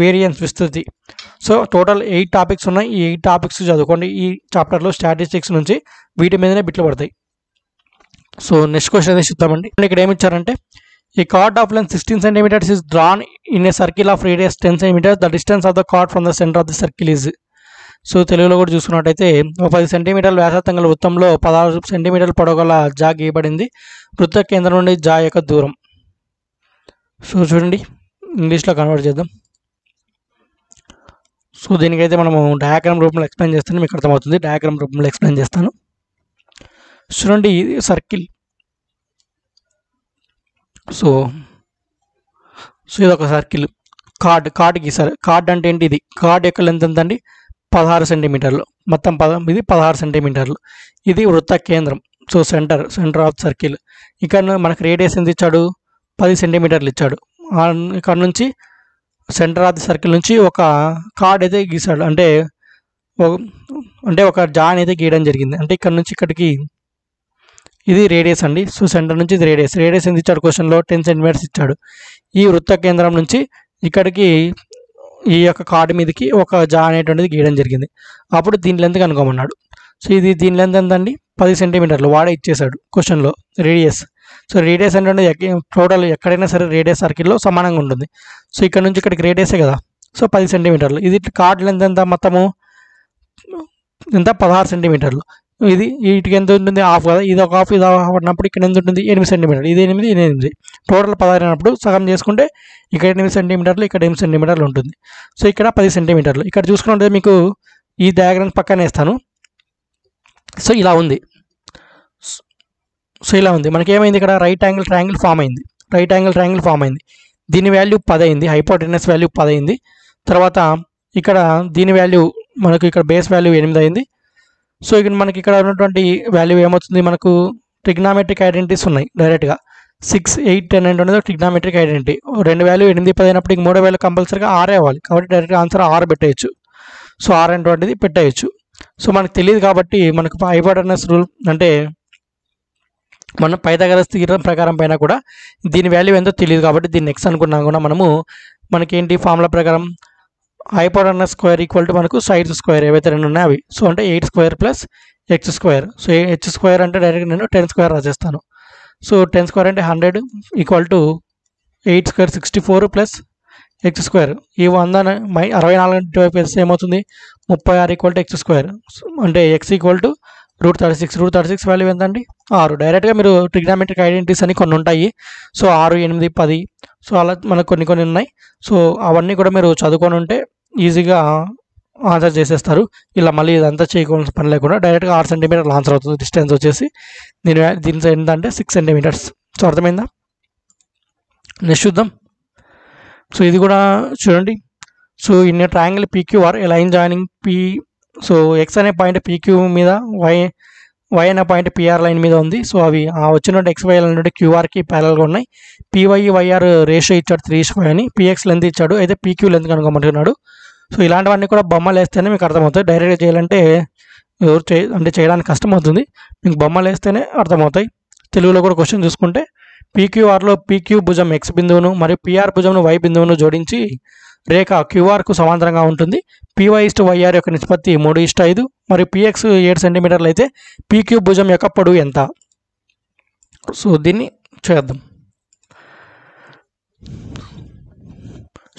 [SPEAKER 1] వేరియన్స్ విస్తృతి. సో టోటల్ 8 టాపిక్స్ ఉన్నాయి. ఈ 8 టాపిక్స్ చదువుకోండి ఈ చాప్టర్లో. స్టాటిస్టిక్స్ నుంచి వీటి మీదనే బిట్లు పడతాయి. సో నెక్స్ట్ క్వశ్చన్ అయితే చూద్దామండి. ఇక్కడ ఏమి ఇచ్చారంటే, a chord of length 16 centimeters is drawn in a circle of radius 10 centimeters. The distance of the chord from the center of the circle is. So తెలుగులో కూడా చూసుకున్నట్టయితే 10 సెంటీమీటర్ల వ్యాసార్థం గల వృత్తంలో 16 సెంటీమీటర్ల పొడవు గల జా గీయబడింది. వృత్త కేంద్రం నుండి జా యొక్క దూరం. సో చూడండి ఇంగ్లీష్లో కన్వర్ట్ చేద్దాం. సో దీనికైతే మనము డయాగ్రామ్ రూపంలో ఎక్స్ప్లెయిన్ చేస్తాను, మీకు అర్థమవుతుంది. డయాగ్రామ్ రూపంలో ఎక్స్ప్లెయిన్ చేస్తాను. చూడండి ఇది సర్కిల్. సో ఇది ఒక సర్కిల్. కార్డ్ గీసారు. కార్డ్ అంటే ఏంటి, ఇది కార్డ్ యొక్క లెంత్ ఎంత అండి, 16 సెంటీమీటర్లు. మొత్తం ఇది 16 సెంటీమీటర్లు. ఇది వృత్త కేంద్రం. So centre of circle. ఇక్కడ మనకు రేడియస్ ఎంత ఇచ్చాడు, 10 సెంటీమీటర్లు ఇచ్చాడు. ఇక్కడ నుంచి సెంటర్ ఆఫ్ ది సర్కిల్ నుంచి ఒక కార్డ్ అయితే గీసాడు, అంటే ఒక జాన్ అయితే గీయడం జరిగింది. అంటే ఇక్కడ నుంచి ఇక్కడికి ఇది రేడియస్ అండి. సో సెంటర్ నుంచి ఇది రేడియస్ ఎంత ఇచ్చాడు, క్వశ్చన్లో 10 సెంటీమీటర్స్ ఇచ్చాడు. ఈ వృత్త కేంద్రం నుంచి ఇక్కడికి ఈ యొక్క కార్డు మీదకి ఒక జా అనేటువంటిది గీయడం జరిగింది. అప్పుడు దీని లెంత్ కనుక్కోమన్నాడు. సో దీని లెంత్ ఎంతండి, 10 సెంటీమీటర్లు వాడే ఇచ్చేసాడు క్వశ్చన్లో రేడియస్. సో రేడియస్ అంటే టోటల్ ఎక్కడైనా సరే రేడియస్ సర్కిల్లో సమానంగా ఉంటుంది. సో ఇక్కడ నుంచి ఇక్కడికి రేడియసే కదా. సో 10 సెంటీమీటర్లు. ఇది కార్డ్ లెంత్ ఎంత, మొత్తము ఎంత, 16 సెంటీమీటర్లు. వీటికి ఎంత ఉంటుంది, హాఫ్ కదా. ఇది ఒక హాఫ్, ఇది హాఫ్ అన్నప్పుడు ఇక్కడ ఎంత ఉంటుంది, 8 సెంటీమీటర్లు. ఇది 8 టోటల్ 16 అయినప్పుడు సగం చేసుకుంటే ఇక్కడ 8 సెంటీమీటర్లు, ఇక్కడ 8 సెంటీమీటర్లు ఉంటుంది. సో ఇక్కడ 10 సెంటీమీటర్లు. ఇక్కడ చూసుకుంటే మీకు ఈ డయాగ్రామ్ పక్కనే వేస్తాను. సో ఇలా ఉంది. మనకి ఏమైంది, ఇక్కడ రైట్ యాంగిల్ ట్రయాంగిల్ ఫామ్ అయింది. దీని వాల్యూ 10 అయింది, హైపోటెనస్ వాల్యూ 10 అయింది. తర్వాత ఇక్కడ దీని వాల్యూ మనకు ఇక్కడ బేస్ వాల్యూ 8 అయింది. సో ఇక్కడ మనకి ఇక్కడ ఉన్నటువంటి వాల్యూ ఏమవుతుంది, మనకు ట్రిగ్నామెట్రిక్ ఐడెంటిటీస్ ఉన్నాయి. డైరెక్ట్గా 6, 8, 10 అనేది ట్రిగ్నామెట్రిక్ ఐడెంటిటీ. 2 వాల్యూ 8, 10 అయినప్పుడు ఇంక 3 వాల్యూ కంపల్సరీగా 6 అవ్వాలి. కాబట్టి డైరెక్ట్గా ఆన్సర్ 6 పెట్టేయచ్చు. సో 6 అనేటువంటిది పెట్టేయచ్చు. సో మనకు తెలియదు కాబట్టి మనకు హైపోటెనస్ రూల్ అంటే మన పైథాగరస్ థియరం ప్రకారం పైన కూడా దీని వాల్యూ ఎంతో తెలియదు కాబట్టి దీన్ని ఎక్స్ అనుకున్నాం కూడా మనకేంటి ఫార్ములా ప్రకారం హైపోటెనస్ స్క్వేర్ ఈక్వల్ టు మనకు సైడ్స్ స్క్వేర్ ఏవైతే 2 ఉన్నాయో అవి. సో అంటే 8 square plus X square. So H square అంటే డైరెక్ట్ నేను 10 స్క్వేర్ రాసేస్తాను. సో 10 స్క్వేర్ అంటే 100 equal to 8 square 64 plus X square. ఈ 100 64 వేస్తే ఏమవుతుంది, 36 ఈక్వల్ టు ఎక్స్ స్క్వేర్. అంటే X equal to root 36 value ఎంతండి 6. డైరెక్ట్గా మీరు ట్రిగ్నామెట్రిక్ ఐడెంటిటీస్ అని కొన్ని ఉంటాయి. సో 6, 8, 10 సో అలా మనకు కొన్ని ఉన్నాయి. సో అవన్నీ కూడా మీరు చదువుకొని ఉంటే ఈజీగా ఆన్సర్ చేసేస్తారు. ఇలా మళ్ళీ ఇదంతా చేయకోవాల్సిన పని లేకుండా డైరెక్ట్గా 6 సెంటీమీటర్లు ఆన్సర్ అవుతుంది. డిస్టెన్స్ వచ్చేసి దీని ఏంటంటే 6 సెంటీమీటర్స్. సో అర్థమైందా? నెక్స్ట్ చూద్దాం. సో ఇది కూడా చూడండి. So in a triangle PQR a line joining P. So X అనే పాయింట్ పీక్యూ మీద వై అనే పాయింట్ పిఆర్ లైన్ మీద ఉంది. సో అవి వచ్చినట్టు ఎక్స్ వై లైన్ క్యూఆర్కి ప్యారల్గా ఉన్నాయి. పీవై వైఆర్ రేషియో ఇచ్చాడు 3:5 అని. పిఎక్స్ లెంత్ ఇచ్చాడు, అయితే పీక్యూ లెంత్ కనుక్కోమంటున్నాడు. సో ఇలాంటివన్నీ కూడా బొమ్మలు వేస్తేనే మీకు అర్థమవుతాయి. డైరెక్ట్గా చేయాలంటే చేయడానికి కష్టం అవుతుంది. మీకు బొమ్మలు వేస్తేనే అర్థమవుతాయి. తెలుగులో కూడా క్వశ్చన్ చూసుకుంటే పీక్యూఆర్లో పీక్యూ భుజం ఎక్స్ బిందువును మరియు పిఆర్ భుజంను వై బిందువును జోడించి రేఖ క్యూఆర్కు సమాంతరంగా ఉంటుంది. పీవై/వైఆర్ యొక్క నిష్పత్తి 3:5 మరియు పిఎక్స్ 7 సెంటీమీటర్లు అయితే పీక్యూ భుజం యొక్క పొడవు ఎంత? సో దీన్ని చేద్దాం.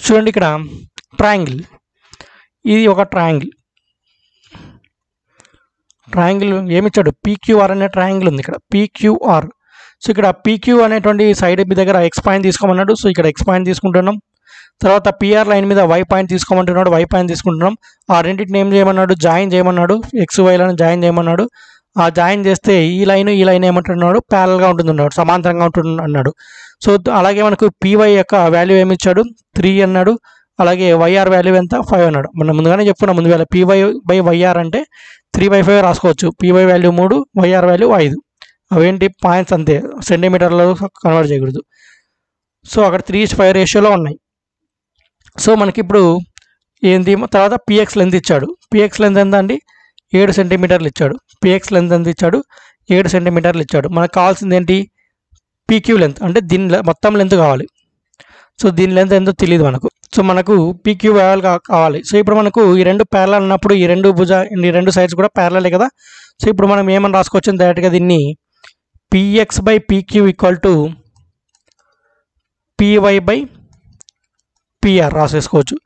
[SPEAKER 1] చూడండి, ఇక్కడ ట్రయాంగిల్, ఇది ఒక ట్రయాంగిల్ ఏమిచ్చాడు? పీక్యూఆర్ అనే ట్రయాంగిల్ ఉంది ఇక్కడ, పీక్యూఆర్. సో ఇక్కడ పీక్యూ అనేటువంటి సైడ్ మీ దగ్గర ఎక్స్ పాయింట్ తీసుకోమన్నాడు. సో ఇక్కడ ఎక్స్ పాయింట్ తీసుకుంటున్నాం. తర్వాత పిఆర్ లైన్ మీద వై పాయింట్ తీసుకోమంటున్నాడు, వై పాయింట్ తీసుకుంటున్నాం. ఆ రెండింటిని ఏం చేయమన్నాడు? జాయిన్ చేయమన్నాడు. ఎక్స్ వైలను జాయిన్ చేయమన్నాడు. ఆ జాయిన్ చేస్తే ఈ లైన్ ఏమంటున్నాడు? ప్యారల్గా ఉంటుంది అన్నాడు, సమాంతరంగా ఉంటుంది అన్నాడు. సో అలాగే మనకు పీవై యొక్క వాల్యూ ఏమి ఇచ్చాడు? 3 అన్నాడు. అలాగే వైఆర్ వాల్యూ ఎంత? 5 అన్నాడు. మనం ముందుగానే చెప్పుకున్నాం. ముందుగా పీవై/వైఆర్ అంటే 3/5 రాసుకోవచ్చు. PY value 3, YR value 5. అవేంటి పాయింట్స్ అంతే, సెంటీమీటర్లో కన్వర్ట్ చేయకూడదు. సో అక్కడ 3:5 రేషియోలో ఉన్నాయి. సో మనకి ఇప్పుడు ఏంటి? తర్వాత పిఎక్స్ లెంత్ ఇచ్చాడు. పిఎక్స్ లెంత్ ఎంత అండి? 7 సెంటీమీటర్లు ఇచ్చాడు. పిఎక్స్ లెంత్ ఎంత ఇచ్చాడు? 7 సెంటీమీటర్లు ఇచ్చాడు. మనకు కావాల్సింది ఏంటి? పీక్యూ లెంత్, అంటే దీని మొత్తం లెంత్ కావాలి. సో దీని లెంత్ ఎంతో తెలియదు మనకు. సో మనకు పీక్యూ వాల్యూ కావాలి. సో ఇప్పుడు మనకు ఈ రెండు ప్యారలల్ అన్నప్పుడు ఈ రెండు సైడ్స్ కూడా ప్యారలలే కదా. సో ఇప్పుడు మనం ఏమని రాసుకోవచ్చు? డైరెక్ట్గా దీన్ని పిఎక్స్/పీక్యూ ఈక్వల్ టు పీవై/పిఆర్ రాసేసుకోవచ్చు.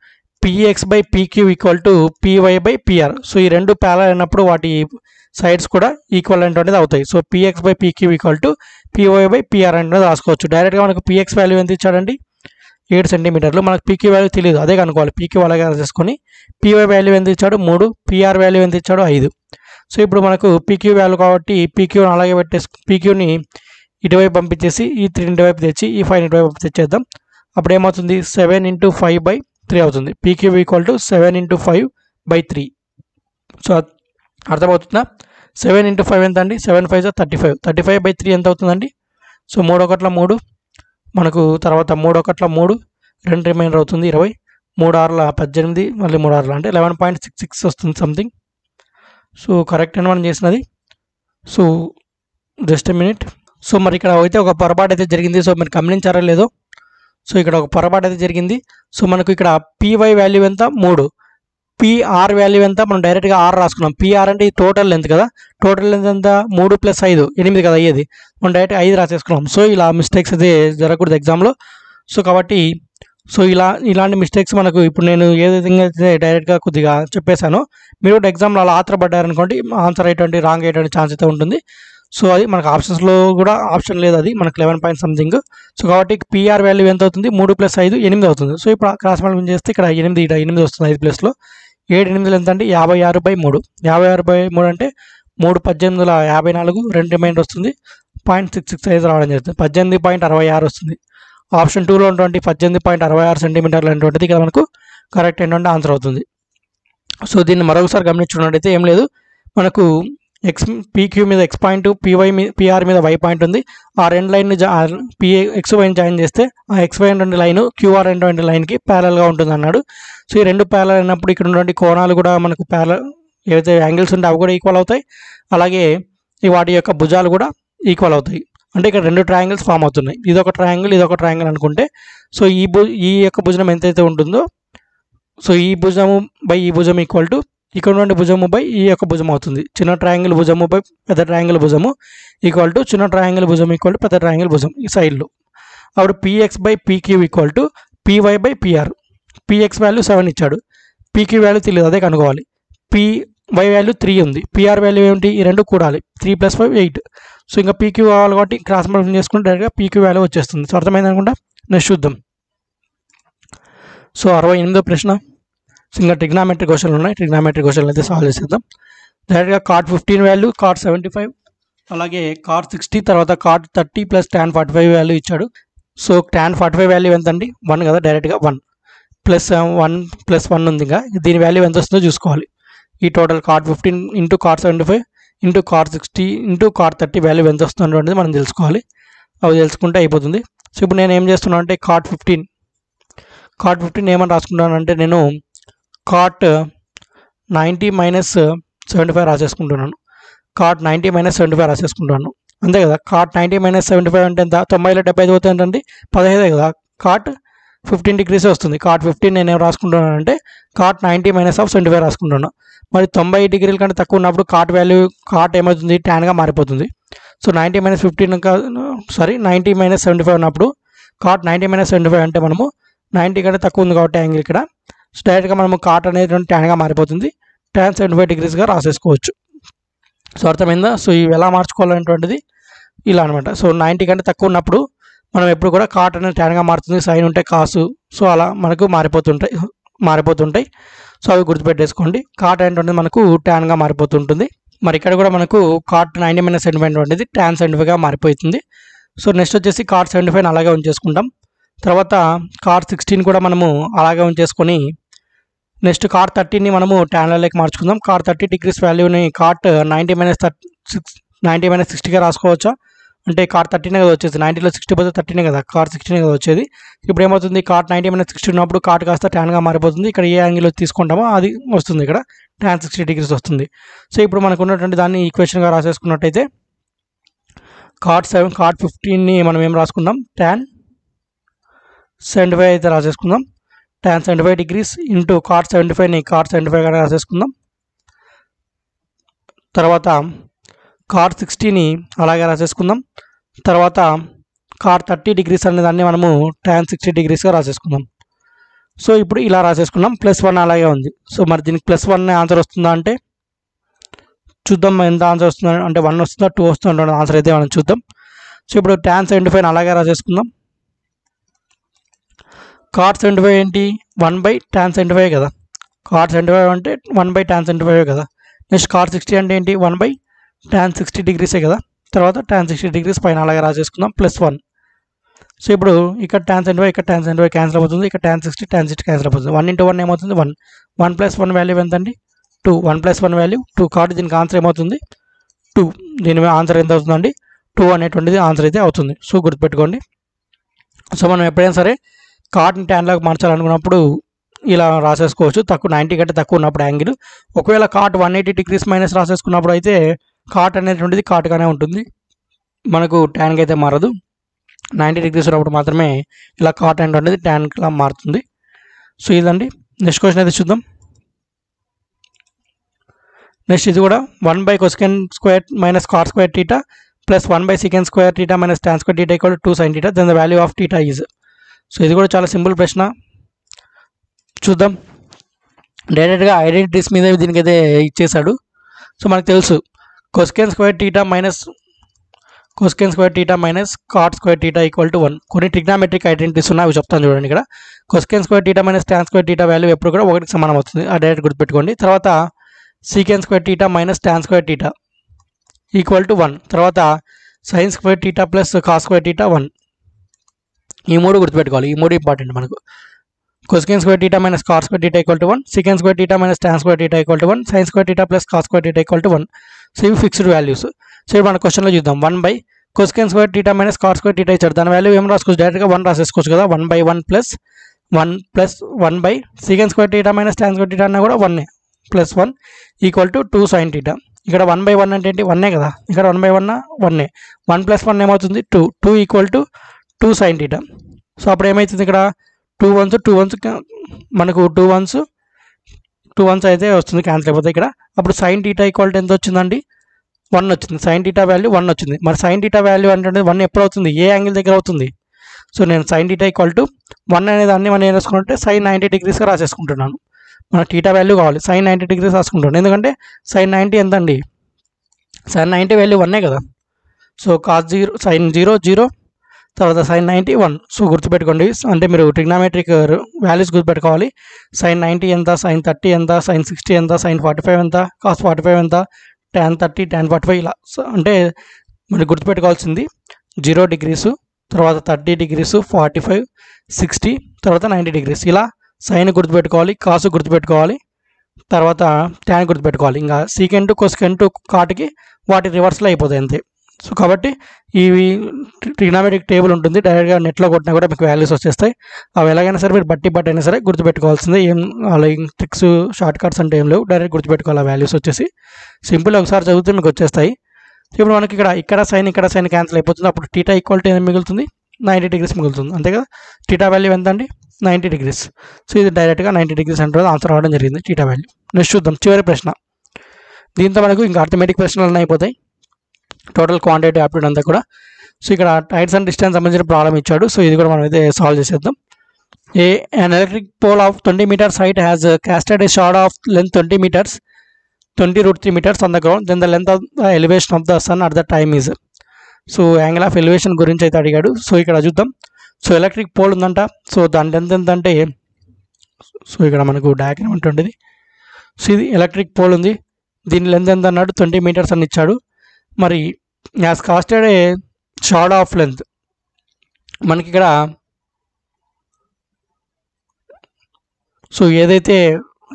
[SPEAKER 1] PX PQ equal to PY PR. So ఈ రెండు ప్యారలల్ అయినప్పుడు వాటి సైడ్స్ కూడా ఈక్వల్ అనేది అవుతాయి. సో పిఎక్స్/పీక్యూ ఈక్వల్ టు పీవై/పిఆర్ అనేది రాసుకోవచ్చు. డైరెక్ట్గా మనకు పిఎక్స్ వాల్యూ ఎంత ఇచ్చాడండి? 7 సెంటీమీటర్లు. మనకు పీక్యూ వాల్యూ తెలియదు, అదే కనుక్కోవాలి. పీక్యూ అలాగే రాసేసుకొని పీవై వాల్యూ ఎంత ఇచ్చాడు? 3, పిఆర్ వాల్యూ ఎంత ఇచ్చాడు? 5. సో ఇప్పుడు మనకు పీక్యూ వాల్యూ కాబట్టి పీక్యూని అలాగే పీక్యూని ఇటువైపు పంపించేసి ఈ 3 ఇటువైపు తెచ్చి ఈ 5 ఇటువైపు తెచ్చేద్దాం. అప్పుడు ఏమవుతుంది? 7 × 5/3 అవుతుంది. PQ equal to 7 × 5/3. సో అర్థమవుతుందా? 7 × 5 ఎంత అండి? 7 5 35. 35/3 ఎంత అవుతుందండి? సో 3 1 3 మనకు, తర్వాత 3 1 3, 2 రిమైండర్ అవుతుంది 20, 3 6 18, మళ్ళీ 3 6 అంటే 11.66 వస్తుంది సంథింగ్. సో కరెక్ట్ అని మనం చేసినది. So just a minute. So మరి ఇక్కడ అయితే ఒక పొరపాటు అయితే జరిగింది. సో మీరు గమనించారో లేదో? సో ఇక్కడ ఒక పొరపాటు అయితే జరిగింది. సో మనకు ఇక్కడ పీవై వాల్యూ ఎంత? 3. పిఆర్ వాల్యూ ఎంత? మనం డైరెక్ట్గా 6 రాసుకున్నాం. పిఆర్ అంటే టోటల్ లెంత్ కదా. టోటల్ లెంత్ ఎంత? 3 + 5 8 కదా అయ్యేది. మనం డైరెక్ట్ 5 రాసేసుకున్నాం. సో ఇలా మిస్టేక్స్ అయితే జరగకూడదు ఎగ్జామ్లో. సో కాబట్టి ఇలాంటి మిస్టేక్స్ మనకు ఇప్పుడు నేను ఏ విధంగా అయితే డైరెక్ట్గా కొద్దిగా చెప్పేశానో మీరు కూడా ఎగ్జామ్లో అలా ఆత్రపడ్డారనుకోండి, ఆన్సర్ అయ్యేటువంటి రాంగ్ అయ్యేటువంటి ఛాన్స్ అయితే ఉంటుంది. సో అది మనకు ఆప్షన్స్లో కూడా ఆప్షన్ లేదు, అది మనకు 11 పాయింట్ సంథింగ్. సో కాబట్టి పిఆర్ వాల్యూ ఎంత అవుతుంది? 3 + 5 8 అవుతుంది. సో ఇప్పుడు క్రాస్ మల్టిప్లై చేస్తే ఇక్కడ 8 వస్తుంది 5 ప్లేస్లో. 7 8 ఎంత అంటే 56/3. 56/3 అంటే 3 18 54, 2 రిమైండర్ వస్తుంది 0.665 రావడం జరుగుతుంది. 18.66 వస్తుంది. ఆప్షన్ 2లో ఉన్నటువంటి 18.66 సెంటీమీటర్లు అనేటువంటిది ఇక్కడ మనకు కరెక్ట్ ఏంటంటే ఆన్సర్ అవుతుంది. సో దీన్ని మరొకసారి గమనించుకున్నట్టయితే ఏం లేదు, మనకు పీక్యూ మీద ఎక్స్ పాయింట్, పిఆర్ మీద వై పాయింట్ ఉంది. ఆ రెండు లైన్ని ఎక్స్ వైని జాయిన్ చేస్తే ఆ ఎక్స్ వై అనేటువంటి లైన్ క్యూఆర్ అనేటువంటి లైన్కి ప్యారల్గా ఉంటుంది అన్నాడు. సో ఈ రెండు ప్యారల్ అయినప్పుడు ఇక్కడ ఉన్నటువంటి కోణాలు కూడా మనకు ఏవైతే యాంగిల్స్ ఉంటే అవి కూడా ఈక్వల్ అవుతాయి. అలాగే వాటి యొక్క భుజాలు కూడా ఈక్వల్ అవుతాయి. అంటే ఇక్కడ 2 ట్రయాంగిల్స్ ఫామ్ అవుతున్నాయి. ఇదొక ట్రయాంగిల్ అనుకుంటే, సో ఈ యొక్క భుజం ఎంతైతే ఉంటుందో, సో ఈ భుజము బై ఈ భుజం ఈక్వల్ టు ఇక్కడ నుండి భుజము బై ఈ యొక్క భుజం అవుతుంది. చిన్న ట్రయాంగిల్ భుజము బై పెద్ద ట్రయాంగిల్ భుజము ఈక్వల్ టు చిన్న ట్రయాంగిల్ భుజం ఈక్వల్ టు పెద్ద ట్రయాంగిల్ భుజం ఈ సైడ్లో. అప్పుడు పిఎక్స్/పీక్యూ ఈక్వల్ టు పీవై/పిఆర్. పిఎక్స్ వాల్యూ 7 ఇచ్చాడు, పీక్యూ వాల్యూ తెలియదు, అదే కనుక్కోవాలి. వై వాల్యూ 3 ఉంది. పిఆర్ వాల్యూ ఏమిటి, ఈ రెండు కూడాలి, 3 + 5 8. సో ఇంకా పీక్యూ కావాలి కాబట్టి క్రాస్ మల్టిప్లికేషన్ చేసుకుంటే డైరెక్ట్గా పీక్యూ వాల్యూ వచ్చేస్తుంది. సో అర్థమైంది అనుకుంటా. నెక్స్ట్ చూద్దాం. సో 68వ ప్రశ్న. సో ఇంకా ట్రిగ్నామెట్రీ క్వశ్చన్లు ఉన్నాయి. ట్రిగ్నామెట్రీ క్వశ్చన్లు అయితే సాల్వ్ చేసేద్దాం. డైరెక్ట్గా cot 15 వాల్యూ, cot 75, అలాగే cot 60, తర్వాత cot 30 + tan 45 వాల్యూ ఇచ్చాడు. సో tan 45 వాల్యూ ఎంత అండి, 1 కదా, డైరెక్ట్గా 1 + 1 ఉంది. ఇంకా దీని వాల్యూ ఎంత వస్తుందో చూసుకోవాలి. ఈ total cot 15 × cot 75 × cot 60 × cot 30 value ఎంత వస్తుందో అనేది మనం తెలుసుకోవాలి. అవి తెలుసుకుంటే అయిపోతుంది. సో ఇప్పుడు నేను ఏం చేస్తున్నాను అంటే cot 15 ఏమని రాసుకుంటాను అంటే నేను cot 90 - 75 రాసేసుకుంటున్నాను. cot 90 - 75 రాసేసుకుంటున్నాను. అంతే కదా. cot 90 - 75 అంటే ఎంత, 90లో 75 పోతే ఏంటండి 15 కదా. cot 15 డిగ్రీస్ వస్తుంది. cot 15 నేను ఏం రాసుకుంటున్నాను అంటే cot 90 - 75 రాసుకుంటున్నాను. మరి 90 డిగ్రీల కంటే తక్కువ ఉన్నప్పుడు cot వాల్యూ ఏమవుతుంది, ట్యాన్గా మారిపోతుంది. సో 90 - 75 ఉన్నప్పుడు cot 90 - 75 అంటే మనము 90 కంటే తక్కువ ఉంది కాబట్టి యాంగిల్ ఇక్కడ డైరెక్ట్గా మనము cot అనేది ట్యాన్గా మారిపోతుంది. tan 75 డిగ్రీస్గా రాసేసుకోవచ్చు. సో అర్థమైందా. సో ఇవి ఎలా మార్చుకోవాలనేటువంటిది ఇలా అనమాట. సో 90 కంటే తక్కువ ఉన్నప్పుడు మనం ఎప్పుడు కూడా cot అనేది ట్యాన్గా మారుతుంది, సైన్ ఉంటే కాసు, సో అలా మనకు మారిపోతుంటాయి. సో అవి గుర్తుపెట్టేసుకోండి. cot అనేటువంటిది మనకు ట్యాన్గా మారిపోతుంటుంది. మరి ఇక్కడ కూడా మనకు cot 90 - 75 అనేది tan 75గా మారిపోతుంది. సో నెక్స్ట్ వచ్చేసి cot 75 అలాగే ఉంచేసుకుంటాం. తర్వాత cot 16 కూడా మనము అలాగే ఉంచేసుకొని నెక్స్ట్ cot 30ని మనము ట్యాన్లలోకి మార్చుకుందాం. cot 30 డిగ్రీస్ వాల్యూని cot 90 - 60గా రాసుకోవచ్చా అంటే cot 30నే కదా వచ్చేది. 90లో 60 పోతే 30నే కదా, cot 16నే కదా వచ్చేది. ఇప్పుడు ఏమవుతుంది, cot 90 - 60 ఉన్నప్పుడు cot కాస్త ట్యాన్గా మారిపోతుంది. ఇక్కడ ఏ యాంగిల్ తీసుకుంటామో అది వస్తుంది, ఇక్కడ tan 60 డిగ్రీస్ వస్తుంది. సో ఇప్పుడు మనకు ఉన్నటువంటి దాన్ని ఈక్వేషన్గా రాసేసుకున్నట్టయితే cot 15ని మనం ఏం రాసుకుందాం, tan 75 అయితే రాసేసుకుందాం. tan 75 degrees into cot 75ని cot 75గా రాసేసుకుందాం. తర్వాత cot 60ని అలాగే రాసేసుకుందాం. తర్వాత cot 30 డిగ్రీస్ అనే దాన్ని మనము tan 60 డిగ్రీస్గా రాసేసుకుందాం. సో ఇప్పుడు ఇలా రాసేసుకున్నాం. +1 అలాగే ఉంది. సో మరి దీనికి +1 ఆన్సర్ వస్తుందా అంటే చూద్దాం. ఎంత ఆన్సర్ వస్తుందా అంటే 1 వస్తుందా 2 వస్తుందా ఆన్సర్ అయితే మనం చూద్దాం. సో ఇప్పుడు tan 75 అలాగే రాసేసుకుందాం. cot 75 ఏంటి, 1/tan 75 కదా. cot 75 అంటే 1/tan 75 కదా. నెక్స్ట్ cot 60 అంటే ఏంటి, 1/tan 60 డిగ్రీసే కదా. తర్వాత tan 60 డిగ్రీస్ పైన అలాగే రాసేసుకుందాం +1. సో ఇప్పుడు ఇక్కడ tan 75 ఇక్కడ tan 75 క్యాన్సిల్ అవుతుంది. ఇక్కడ tan 60 క్యాన్సిల్ అవుతుంది. 1 × 1 ఏమవుతుంది 1. 1 + 1 వాల్యూ ఎంత అండి 2. 1 + 1 వాల్యూ 2. కాబట్టి దీనికి ఆన్సర్ ఏమవుతుంది 2. దీని ఆన్సర్ ఎంత అవుతుందండి 2 అనేటువంటిది ఆన్సర్ అయితే అవుతుంది. సో గుర్తుపెట్టుకోండి. సో మనం ఎప్పుడైనా సరే cotని ట్యాన్లోకి మార్చాలనుకున్నప్పుడు ఇలా రాసేసుకోవచ్చు. 90 కంటే తక్కువ ఉన్నప్పుడు యాంగిల్. ఒకవేళ cot 180 డిగ్రీస్ మైనస్ రాసేసుకున్నప్పుడు అయితే cot అనేటువంటిది cotగానే ఉంటుంది, మనకు ట్యాన్కి అయితే మారదు. 90 డిగ్రీస్ ఉన్నప్పుడు మాత్రమే ఇలా cot అనేటువంటిది ట్యాన్లా మారుతుంది. సో ఇదండి. నెక్స్ట్ క్వశ్చన్ అయితే చూద్దాం. నెక్స్ట్ ఇది కూడా 1/cosecant square - cot square θ + 1/secant square θ - tan square θ = 2 sin θ, then the value of θ is. So ఇది కూడా చాలా సింపుల్ ప్రశ్న. చూద్దాం. డైరెక్ట్గా ఐడెంటిటీస్ మీద దీనికి అయితే ఇచ్చేసాడు. సో మనకు తెలుసు cosecant square θ - cot square θ = 1. కొన్ని ట్రిగ్నామెట్రిక్ ఐడెంటిటీస్ ఉన్నాయి, అవి చెప్తాను చూడండి. ఇక్కడ cosecant square θ - tan square θ value ఎప్పుడు కూడా 1కి సమానం అవుతుంది, ఆ డైరెక్ట్ గుర్తుపెట్టుకోండి. తర్వాత secant square θ - tan square θ = 1. తర్వాత sin square θ + cos square θ 1. ఈ మూడు గుర్తుపెట్టుకోవాలి, ఈ మూడు ఇంపార్టెంట్ మనకు. cosecant square θ - cot square θ = 1, secant square θ - tan square θ = 1, sin square θ + cos square θ = 1. So ఇవి ఫిక్స్డ్ వాల్యూస్. సో ఇప్పుడు మన క్వశ్చన్లో చూద్దాం. 1/cosecant square θ - cot square θ ఇచ్చాడు, దాని వాల్యూ ఏం రాసుకోవచ్చు, డైరెక్ట్గా 1 రాసేసుకోవచ్చు కదా. 1/1 + 1/secant square θ - tan square θ అన్నా కూడా 1 + 1 = 2 sin θ. ఇక్కడ 1/1 అంటే ఏంటి, 1 కదా. ఇక్కడ 1/1 1. 1 + 1 ఏమవుతుంది 2. 2 = 2 sin θ. సో అప్పుడు ఏమవుతుంది, ఇక్కడ 2 1s మనకు 2 1s అయితే వస్తుంది, క్యాన్సిల్ అయిపోతుంది ఇక్కడ. అప్పుడు sin θ = ఎంత వచ్చిందండి, 1 వచ్చింది. sin θ వాల్యూ 1 వచ్చింది. మరి sin θ వాల్యూ అంటే 1 ఎప్పుడు అవుతుంది, ఏ యాంగిల్ దగ్గర అవుతుంది. సో నేను sin θ = 1 అనే దాన్ని మనం ఏం రాసుకుంటే sin 90 డిగ్రీస్గా రాసేసుకుంటున్నాను. మనకు టీటా వాల్యూ కావాలి. సైన్ 90 డిగ్రీస్ రాసుకుంటాం, ఎందుకంటే సైన్ 90 ఎంత అండి, సైన్ 90 వాల్యూ 1 కదా. సో కాస్ 0 సైన్ 0 0 తర్వాత సైన్ 90 1. సో గుర్తుపెట్టుకోండి, అంటే మీరు ట్రిగ్నామెట్రిక్ వాల్యూస్ గుర్తుపెట్టుకోవాలి. సైన్ 90 ఎంత, సైన్ 30 ఎంత, సైన్ 60 ఎంత, సైన్ 45 ఎంత, కాస్ 45 ఎంత, tan 30 tan 45 ఇలా. సో అంటే మీరు గుర్తుపెట్టుకోవాల్సింది 0 డిగ్రీసు, తర్వాత 30 డిగ్రీసు, 45 60 తర్వాత 90 డిగ్రీస్. ఇలా సైన్ గుర్తుపెట్టుకోవాలి, కాసు గుర్తుపెట్టుకోవాలి, తర్వాత ట్యాన్ గుర్తుపెట్టుకోవాలి. ఇంకా సీకెంట్ కొసెకెంట్ కాటుకి వాటి రివర్స్లో అయిపోతాయి అంతే. సో కాబట్టి ఇవి ట్రిగ్నామెట్రిక్ టేబుల్ ఉంటుంది, డైరెక్ట్గా నెట్లో కొట్టినా కూడా మీకు వాల్యూస్ వచ్చేస్తాయి. అవి ఎలాగైనా సరే మీరు బట్టి అయినా సరే గుర్తుపెట్టుకోవాల్సిందే. ఏం అలా ట్రిక్స్ షార్ట్ కట్స్ అంటే ఏం లేవు, డైరెక్ట్ గుర్తుపెట్టుకోవాలి. ఆ వాల్యూస్ వచ్చేసి సింపుల్, ఒకసారి చదివితే మీకు వచ్చేస్తాయి. ఇప్పుడు మనకి ఇక్కడ సైన్ క్యాన్సిల్ అయిపోతుంది. అప్పుడు టీటా ఈక్వల్ టు ఏం మిగులుతుంది, 90 డిగ్రీస్ మిగులుతుంది, అంతే కదా. టీటా వాల్యూ ఎంత అండి, 90 డిగ్రీస్. సో ఇది డైరెక్ట్గా 90 డిగ్రీస్ అంటే ఆన్సర్ రావడం జరిగింది టీటా వాల్యూ. నెక్స్ట్ చూద్దాం చివరి ప్రశ్న. దీంతో మనకు ఇంకా అర్థమెటిక్ ప్రశ్నలు అయిపోతాయి, టోటల్ క్వాంటిటీ యాప్టిట్యూడ్ అంతా కూడా. సో ఇక్కడ హైట్స్ అండ్ డిస్టెన్స్ సంబంధించిన ప్రాబ్లం ఇచ్చాడు. సో ఇది కూడా మనం అయితే సాల్వ్ చేసేద్దాం. an electric pole of 20 meters height has casted a shot of length 20 meters 20√3 meters on the ground, then the length of the elevation of the sun at the time is. So angle of elevation గురించి అయితే అడిగాడు. So ఇక్కడ చూద్దాం. So electric pole ఉందంట. So దాని length ఎంత అంటే, so ఇక్కడ మనకు డయాగ్రామ్ ఉంటుంది. సో ఇది ఎలక్ట్రిక్ పోల్ ఉంది, దీని లెంత్ ఎంత అన్నాడు, 20 మీటర్స్ అని ఇచ్చాడు. మరి as casted a short of length, మనకి ఇక్కడ సో ఏదైతే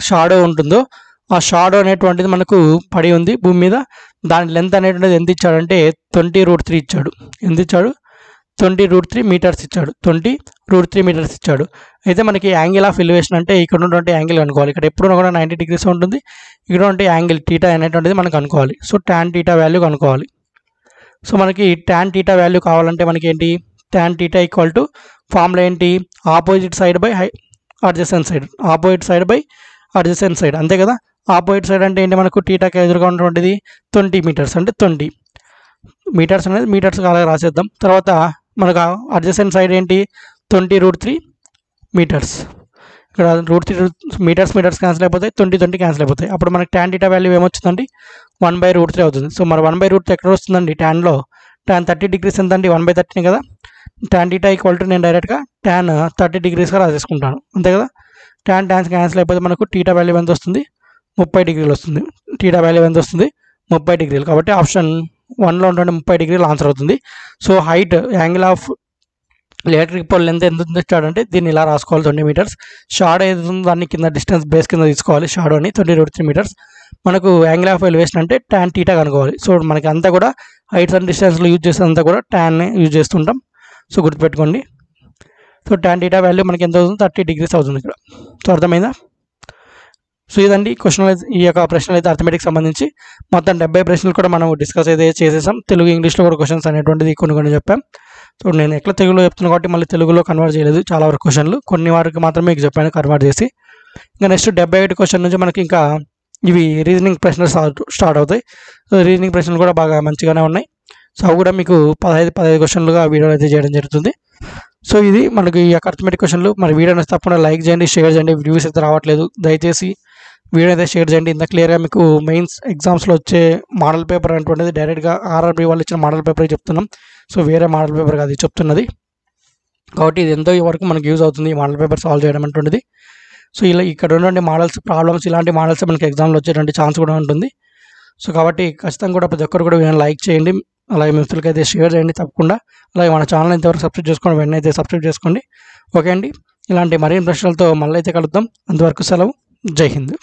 [SPEAKER 1] షాడో ఉంటుందో ఆ షాడో అనేటువంటిది మనకు పడి ఉంది భూమి మీద. దాని లెంత్ అనేటువంటిది ఎంత ఇచ్చాడంటే 20√3 ఇచ్చాడు. ఎంత ఇచ్చాడు, 20√3 మీటర్స్ ఇచ్చాడు. 20√3 మీటర్స్ ఇచ్చాడు. అయితే మనకి యాంగిల్ ఆఫ్ ఎలివేషన్ అంటే ఇక్కడ ఉన్నటువంటి యాంగిల్ అనుకోవాలి. ఇక్కడ ఎప్పుడు కూడా 90 డిగ్రీస్ ఉంటుంది. ఇక్కడ ఉంటే యాంగిల్ టీటా అనేటువంటిది మనకు అనుకోవాలి. సో ట్యాన్ టీటా వాల్యూ కనుక్కోవాలి. సో మనకి ట్యాన్ టీటా వాల్యూ కావాలంటే మనకి ఏంటి, tan theta equal to formula ఏంటి, opposite side by adjacent side, opposite side by adjacent side, అంతే కదా. ఆపోజిట్ సైడ్ అంటే ఏంటి, మనకు టీటాకి ఎదురుగా ఉన్నటువంటిది 20 మీటర్స్, అంటే 20 మీటర్స్ అనేది మీటర్స్ అలాగే రాసేద్దాం. తర్వాత మనకు అడ్జసెంట్ సైడ్ ఏంటి, 20√3 మీటర్స్. ఇక్కడ √3 మీటర్స్ క్యాన్సిల్ అయిపోతాయి, 20 క్యాన్సిల్ అయిపోతాయి. అప్పుడు మనకి ట్యాన్ టీటా వాల్యూ ఏమొచ్చిందండి, 1/√3 అవుతుంది. సో మరి 1/√3 ఎక్కడ వస్తుందండి, ట్యాన్లో ట్యాన్ 30 డిగ్రీస్ ఎంతండి, 1/30 కదా. ట్యాన్ టీటా ఈక్వల్ టు నేను డైరెక్ట్గా ట్యాన్ 30 డిగ్రీస్గా రాసేసుకుంటాను, అంతే కదా. ట్యాన్స్ క్యాన్సిల్ అయిపోతే మనకు టీటా వాల్యూ ఎంత వస్తుంది, 30 డిగ్రీలు వస్తుంది. టీటా వాల్యూ ఎంత వస్తుంది, 30 డిగ్రీలు. కాబట్టి ఆప్షన్ 1లో ఉంటుండే 30 డిగ్రీలు ఆన్సర్ అవుతుంది. So height angle of electric pole length ఎంత ఇచ్చాడంటే దీన్ని ఇలా రాసుకోవాలి, 20 మీటర్స్. షాడో ఏది ఉందో దాన్ని కింద డిస్టెన్స్ బేస్ కింద తీసుకోవాలి, షాడోని 20√3 మీటర్స్. మనకు యాంగిల్ ఆఫ్ ఎలివేషన్ అంటే ట్యాన్ టీటా కనుక్కోవాలి. సో మనకి అంతా కూడా హైట్స్ అండ్ డిస్టెన్స్లో యూజ్ చేసేంతా కూడా ట్యాన్ యూజ్ చేస్తుంటాం. సో గుర్తుపెట్టుకోండి. సో ట్యాన్ టీటా వాల్యూ మనకి ఎంత అవుతుంది, 30 డిగ్రీస్ అవుతుంది ఇక్కడ. సో అర్థమైందా. సో ఇదండి క్వశ్చన్, ఈ యొక్క ప్రశ్నలు అయితే అర్థమెటిక్ సంబంధించి మొత్తం 70 ప్రశ్నలు కూడా మనం డిస్కస్ అయితే చేసేసాం. తెలుగు ఇంగ్లీష్లో కూడా క్వశ్చన్స్ అనేటువంటిది కొన్ని చెప్పాం. సో నేను ఎట్లా తెలుగులో చెప్తున్నాను కాబట్టి మళ్ళీ తెలుగులో కన్వర్ట్ చేయలేదు, చాలా వరకు క్వశ్చన్లు కొన్ని వరకు మాత్రమే మీకు చెప్పాను కన్వర్ట్ చేసి. ఇంకా నెక్స్ట్ 78 క్వశ్చన్ నుంచి మనకి ఇంకా ఇవి రీజనింగ్ ప్రశ్నలు స్టార్ట్ అవుతాయి. సో రీజనింగ్ ప్రశ్నలు కూడా బాగా మంచిగానే ఉన్నాయి. సో అవి కూడా మీకు 15 క్వశ్చన్లుగా వీడియో అయితే చేయడం జరుగుతుంది. సో ఇది మనకి ఈ యొక్క అర్థమెటిక్ క్వశ్చన్లు. మరి వీడియోని తప్పకుండా లైక్ చేయండి, షేర్ చేయండి. వ్యూస్ అయితే రావట్లేదు, దయచేసి వీడియో అయితే షేర్ చేయండి. ఇంత క్లియర్గా మీకు మెయిన్స్ ఎగ్జామ్స్లో వచ్చే మోడల్ పేపర్ అనేటువంటిది డైరెక్ట్గా ఆర్ఆర్బీ వాళ్ళు ఇచ్చిన మోడల్ పేపర్ చెప్తున్నాం. సో వేరే మోడల్ పేపర్ కాదు చెప్తున్నది, కాబట్టి ఇది ఎంతో వరకు మనకు యూజ్ అవుతుంది ఈ మోడల్ పేపర్ సాల్వ్ చేయడం అనేటువంటిది. సో ఇలా ఇక్కడ ఉన్నటువంటి మోడల్స్ ప్రాబ్లమ్స్ ఇలాంటి మోడల్స్ మనకి ఎగ్జామ్లో వచ్చేటువంటి ఛాన్స్ కూడా ఉంటుంది. సో కాబట్టి ఖచ్చితంగా కూడా ప్రతి ఒక్కరు కూడా వీడియోని లైక్ చేయండి, అలాగే మీ మిత్రులకి అయితే షేర్ చేయండి తప్పకుండా. అలాగే మన ఛానల్ ఇంతవరకు సబ్స్క్రైబ్ చేసుకోండి, వెంటనే అయితే సబ్స్క్రైబ్ చేసుకోండి. ఓకే అండి, ఇలాంటి మరిన్ని ప్రశ్నలతో మళ్ళీ అయితే కలుద్దాం. అంతవరకు సెలవు, జై హింద్.